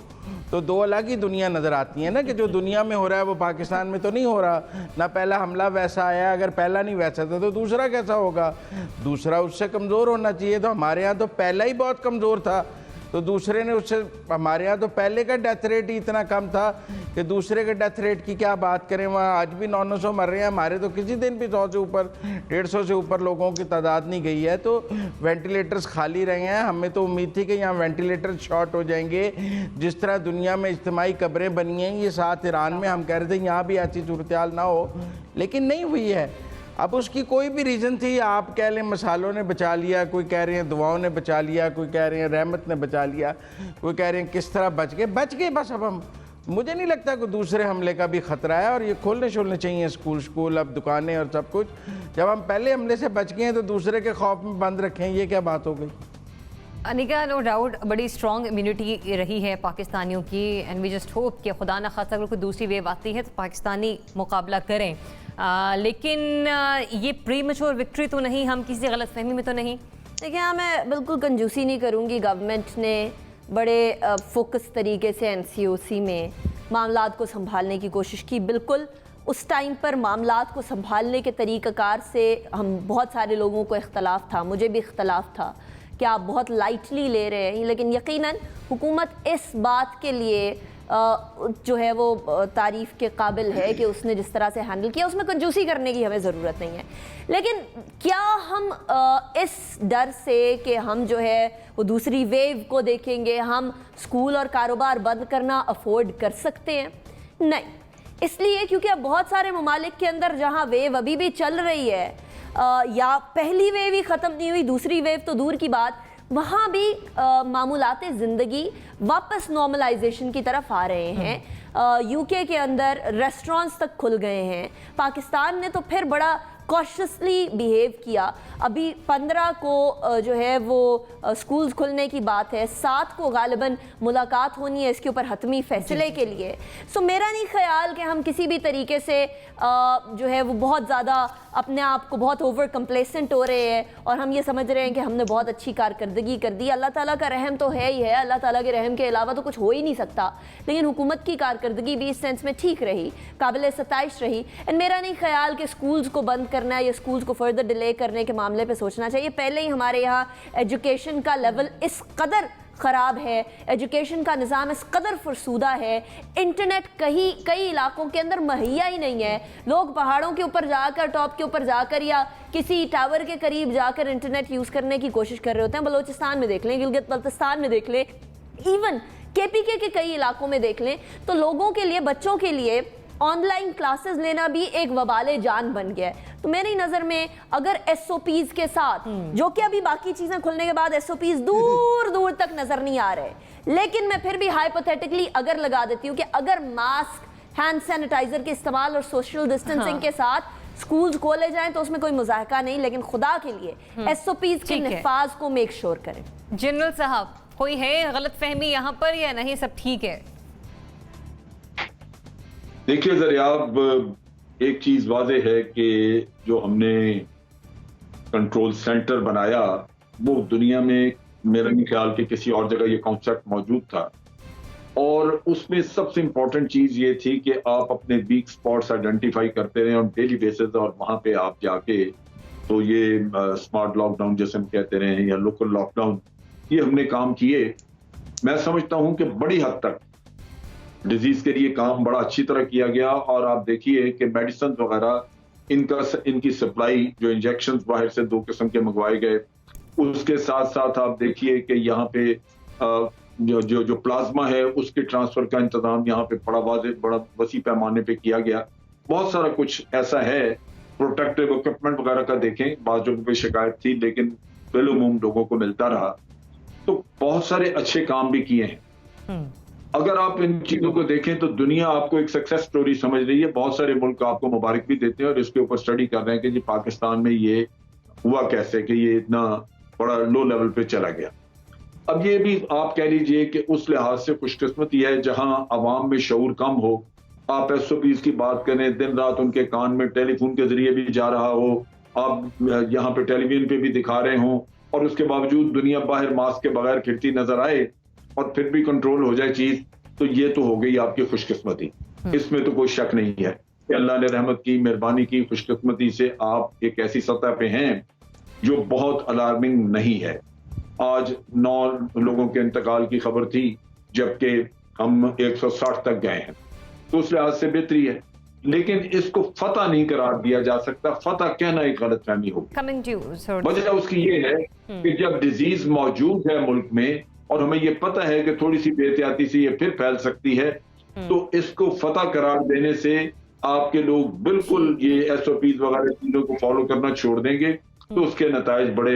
तो दो अलग ही दुनिया नज़र आती है ना, कि जो दुनिया में हो रहा है वो पाकिस्तान में तो नहीं हो रहा। ना पहला हमला वैसा आया, अगर पहला नहीं वैसा था तो दूसरा कैसा होगा? दूसरा उससे कमज़ोर होना चाहिए। तो हमारे यहाँ तो पहला ही बहुत कमज़ोर था, तो दूसरे ने उससे, हमारे यहाँ तो पहले का डेथ रेट ही इतना कम था कि दूसरे के डेथ रेट की क्या बात करें। वहाँ आज भी 900 मर रहे हैं, हमारे तो किसी दिन भी 100 से ऊपर, 150 से ऊपर लोगों की तादाद नहीं गई है। तो वेंटिलेटर्स खाली रहे हैं। हमें तो उम्मीद थी कि यहाँ वेंटिलेटर शॉर्ट हो जाएंगे। जिस तरह दुनिया में इज्तिमाई कब्रें बनी हैं, ये साथ ईरान में, हम कह रहे थे यहाँ भी ऐसी सूरत हाल ना हो, लेकिन नहीं हुई है। अब उसकी कोई भी रीज़न थी, आप कह लें मसालों ने बचा लिया, कोई कह रहे हैं दुआओं ने बचा लिया, कोई कह रहे हैं रहमत ने बचा लिया, कोई कह रहे हैं किस तरह बच गए बस। अब हम, मुझे नहीं लगता कोई दूसरे हमले का भी ख़तरा है, और ये खोलने शोलने चाहिए स्कूल, अब दुकानें और सब कुछ। जब हम पहले हमले से बच गए हैं तो दूसरे के खौफ में बंद रखें, ये क्या बात हो गई? अनिका, नो डाउट बड़ी स्ट्रॉन्ग इम्यूनिटी रही है पाकिस्तानियों की, एंड वी जस्ट होप कि खुदा न खास्ता अगर कोई दूसरी वेव आती है तो पाकिस्तानी मुकाबला करें। लेकिन ये प्री मैच्योर विक्ट्री तो नहीं, हम किसी गलतफहमी में तो नहीं? देखिए, हाँ, मैं बिल्कुल कंजूसी नहीं करूँगी। गवर्नमेंट ने बड़े फोकस तरीके से NCOC में मामलात को संभालने की कोशिश की। बिल्कुल उस टाइम पर मामलात को संभालने के तरीक़ाकार से हम बहुत सारे लोगों को इख्तलाफ था, मुझे भी इख्तलाफ था कि आप बहुत लाइटली ले रहे हैं। लेकिन यकीनन हुकूमत इस बात के लिए जो है वो तारीफ़ के काबिल है कि उसने जिस तरह से हैंडल किया, उसमें कंजूसी करने की हमें ज़रूरत नहीं है। लेकिन क्या हम इस डर से कि हम जो है वो दूसरी वेव को देखेंगे, हम स्कूल और कारोबार बंद करना अफोर्ड कर सकते हैं? नहीं, इसलिए क्योंकि अब बहुत सारे ममालिक के अंदर जहाँ वेव अभी भी चल रही है, या पहली वेव ही ख़त्म नहीं हुई, दूसरी वेव तो दूर की बात, वहाँ भी मामूलात ज़िंदगी वापस नॉर्मलाइजेशन की तरफ आ रहे हैं। यूके के अंदर रेस्टोरेंट्स तक खुल गए हैं। पाकिस्तान ने तो फिर बड़ा कॉशियसली बिहेव किया। अभी 15 को जो है वो स्कूल्स खुलने की बात है, 7 को गालिबन मुलाकात होनी है इसके ऊपर हतमी फैसले के लिए। सो मेरा नहीं ख्याल कि हम किसी भी तरीके से जो है वो बहुत ज़्यादा अपने आप को बहुत ओवर कंप्लेसेंट हो रहे हैं और हम ये समझ रहे हैं कि हमने बहुत अच्छी कारकर्दगी कर दी। अल्लाह ताला का रहम तो है ही है, अल्लाह ताला के रहम के अलावा तो कुछ हो ही नहीं सकता, लेकिन हुकूमत की कारकर्दगी भी इस सेंस में ठीक रही, काबिल सताइश रही। एंड मेरा नहीं ख्याल कि स्कूल्स को बंद करना या स्कूल्स को फर्दर डिले करने के मामले पे सोचना चाहिए। पहले ही हमारे यहाँ एजुकेशन का लेवल इस कदर ख़राब है, एजुकेशन का निज़ाम इस कदर फरसूदा है, इंटरनेट कई इलाकों के अंदर मुहैया ही नहीं है। लोग पहाड़ों के ऊपर जाकर, टॉप के ऊपर जाकर या किसी टावर के करीब जाकर इंटरनेट यूज़ करने की कोशिश कर रहे होते हैं। बलोचिस्तान में देख लें, गिलगित बल्तिस्तान में देख लें, इवन KPK के कई इलाकों में देख लें, तो लोगों के लिए, बच्चों के लिए ऑनलाइन क्लासेस लेना भी एक वबाले जान बन गया है। तो मेरी नज़र में अगर SOPs के साथ, जो कि अभी बाकी चीज़ें खुलने के बाद SOPs दूर दूर तक नज़र नहीं आ रहे, लेकिन मैं फिर भी हाइपोथेटिकली अगर लगा देती हूँ कि अगर मास्क, हैंड सैनिटाइजर के इस्तेमाल और सोशल डिस्टेंसिंग के साथ स्कूल्स खोले जाएं तो उसमें कोई मुज़ाहका नहीं, लेकिन खुदा के लिए SOPs के निफाज को मेक श्योर करें। जनरल साहब, कोई है गलतफहमी यहाँ पर या नहीं, सब ठीक है? देखिए ज़रियाब, एक चीज वाज़ेह है कि जो हमने कंट्रोल सेंटर बनाया वो दुनिया में मेरे नहीं ख्याल कि किसी और जगह ये कॉन्सेप्ट मौजूद था, और उसमें सबसे इम्पोर्टेंट चीज ये थी कि आप अपने वीक स्पॉट्स आइडेंटिफाई करते रहे ऑन डेली बेसिस, और वहां पे आप जाके तो ये स्मार्ट लॉकडाउन जैसे हम कहते रहे या लोकल लॉकडाउन, ये हमने काम किए। मैं समझता हूं कि बड़ी हद तक डिजीज के लिए काम बड़ा अच्छी तरह किया गया, और आप देखिए कि मेडिसिन वगैरह इनकी सप्लाई, जो इंजेक्शन बाहर से 2 किस्म के मंगवाए गए, उसके साथ साथ आप देखिए कि यहाँ पे जो प्लाज्मा है उसके ट्रांसफर का इंतजाम यहाँ पे बड़ा वसी पैमाने पे किया गया। बहुत सारा कुछ ऐसा है, प्रोटेक्टिव इक्विपमेंट वगैरह का देखें, बाद जो कोई शिकायत थी लेकिन बिलुमूम लोगों को मिलता रहा, तो बहुत सारे अच्छे काम भी किए हैं। अगर आप इन चीजों को देखें तो दुनिया आपको एक सक्सेस स्टोरी समझ रही है, बहुत सारे मुल्क आपको मुबारक भी देते हैं और इसके ऊपर स्टडी कर रहे हैं कि जी पाकिस्तान में ये हुआ कैसे कि ये इतना बड़ा लो लेवल पे चला गया। अब ये भी आप कह लीजिए कि उस लिहाज से खुशकिस्मती है जहां अवाम में शऊर कम हो, आप SOPs की बात करें, दिन रात उनके कान में टेलीफोन के जरिए भी जा रहा हो, आप यहाँ पे टेलीविजन पे भी दिखा रहे हो, और उसके बावजूद दुनिया बाहर मास्क के बगैर खिड़ती नजर आए और फिर भी कंट्रोल हो जाए चीज, तो ये तो हो गई आपकी खुशकिस्मती, इसमें तो कोई शक नहीं है कि अल्लाह ने रहमत की, मेहरबानी की, खुशकिस्मती से आप एक ऐसी सतह पे हैं जो बहुत अलार्मिंग नहीं है। आज 9 लोगों के इंतकाल की खबर थी जबकि हम 160 तक गए हैं, तो उस लिहाज से बेहतरी है, लेकिन इसको फतह नहीं करार दिया जा सकता। फतह कहना एक गलतफहमी होगी। वजह उसकी ये है कि जब डिजीज मौजूद है मुल्क में और हमें ये पता है कि थोड़ी सी बेहतियाती से ये फिर फैल सकती है, तो इसको फतह करार देने से आपके लोग बिल्कुल ये SOPs वगैरह चीजों को फॉलो करना छोड़ देंगे, तो उसके नताइज बड़े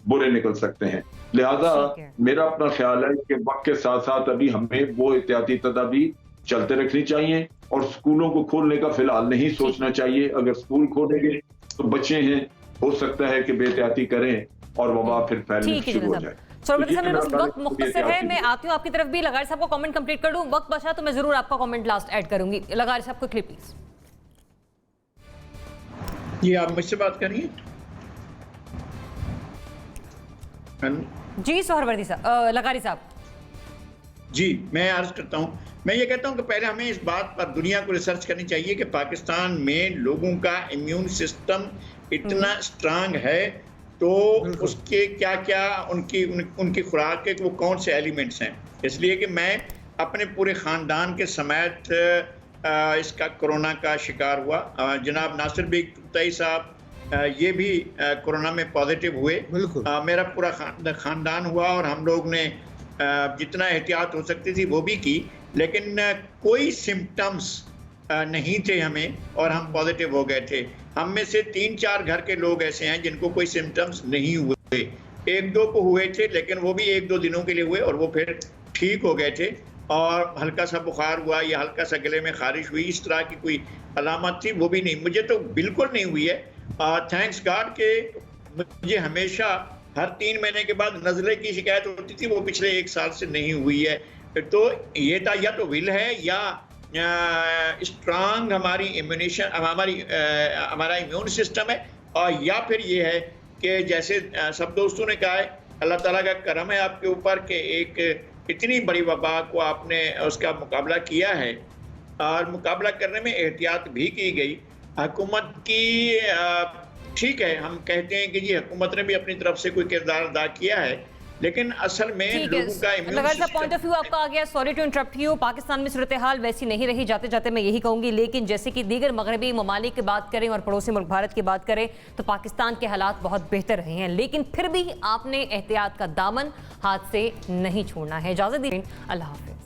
बुरे निकल सकते हैं। लिहाजा मेरा अपना ख्याल है कि वक्त के साथ साथ अभी हमें वो एहतियाती तदाबीर चलते रखनी चाहिए और स्कूलों को खोलने का फिलहाल नहीं सोचना चाहिए। अगर स्कूल खोलेंगे तो बच्चे हैं, हो सकता है कि बेहतियाती करें और वबा फिर फैलना शुरू हो जाए। वक्त मुख्तसर है, मैं आती हूँ आपकी तरफ भी। लगारी साहब को कमेंट कंप्लीट कर दूं, वक्त बचा तो मैं जरूर आपका कमेंट लास्ट ऐड करूंगी। लगारी साहब क्विकली प्लीज। जी आप मुझसे बात करिए। जी सोहरवर्दी साहब, लगारी साहब। जी मैं अर्ज करता हूँ, मैं ये कहता हूँ कि पहले हमें इस बात पर दुनिया को रिसर्च करनी चाहिए कि पाकिस्तान में लोगों का इम्यून सिस्टम इतना स्ट्रांग है तो उसके क्या क्या उनकी खुराक के वो कौन से एलिमेंट्स हैं। इसलिए कि मैं अपने पूरे ख़ानदान के समेत इसका कोरोना का शिकार हुआ। जनाब नासिर बेग तई साहब ये भी कोरोना में पॉजिटिव हुए, मेरा पूरा ख़ानदान हुआ और हम लोग ने जितना एहतियात हो सकती थी वो भी की, लेकिन कोई सिम्टम्स नहीं थे हमें और हम पॉजिटिव हो गए थे। हम में से 3-4 घर के लोग ऐसे हैं जिनको कोई सिम्टम्स नहीं हुए, 1-2 को हुए थे लेकिन वो भी 1-2 दिनों के लिए हुए और वो फिर ठीक हो गए थे। और हल्का सा बुखार हुआ या हल्का सा गले में खारिश हुई, इस तरह की कोई अलामत थी वो भी नहीं, मुझे तो बिल्कुल नहीं हुई है। थैंक्स गॉड के मुझे हमेशा हर 3 महीने के बाद नज़ले की शिकायत होती थी, वो पिछले 1 साल से नहीं हुई है। तो ये था या तो विल है या स्ट्रांग हमारी इम्यूनेशन हमारा इम्यून सिस्टम है, और या फिर ये है कि जैसे सब दोस्तों ने कहा है, अल्लाह ताला का करम है आपके ऊपर कि एक इतनी बड़ी वबा को आपने उसका मुकाबला किया है, और मुकाबला करने में एहतियात भी की गई हुकूमत की। ठीक है, हम कहते हैं कि जी हुकूमत ने भी अपनी तरफ से कोई किरदार अदा किया है, लेकिन असल में लोगों का immune system point of view आपका आ गया। Sorry to interrupt you. Pakistan में सूरत हाल वैसी नहीं रही, जाते जाते मैं यही कहूंगी, लेकिन जैसे कि दीगर मगरबी ममालिक की बात करें और पड़ोसी मुल्क भारत की बात करें तो पाकिस्तान के हालात बहुत बेहतर रहे हैं, लेकिन फिर भी आपने एहतियात का दामन हाथ से नहीं छोड़ना है। इजाजत दी, अल्लाह हाफिज़।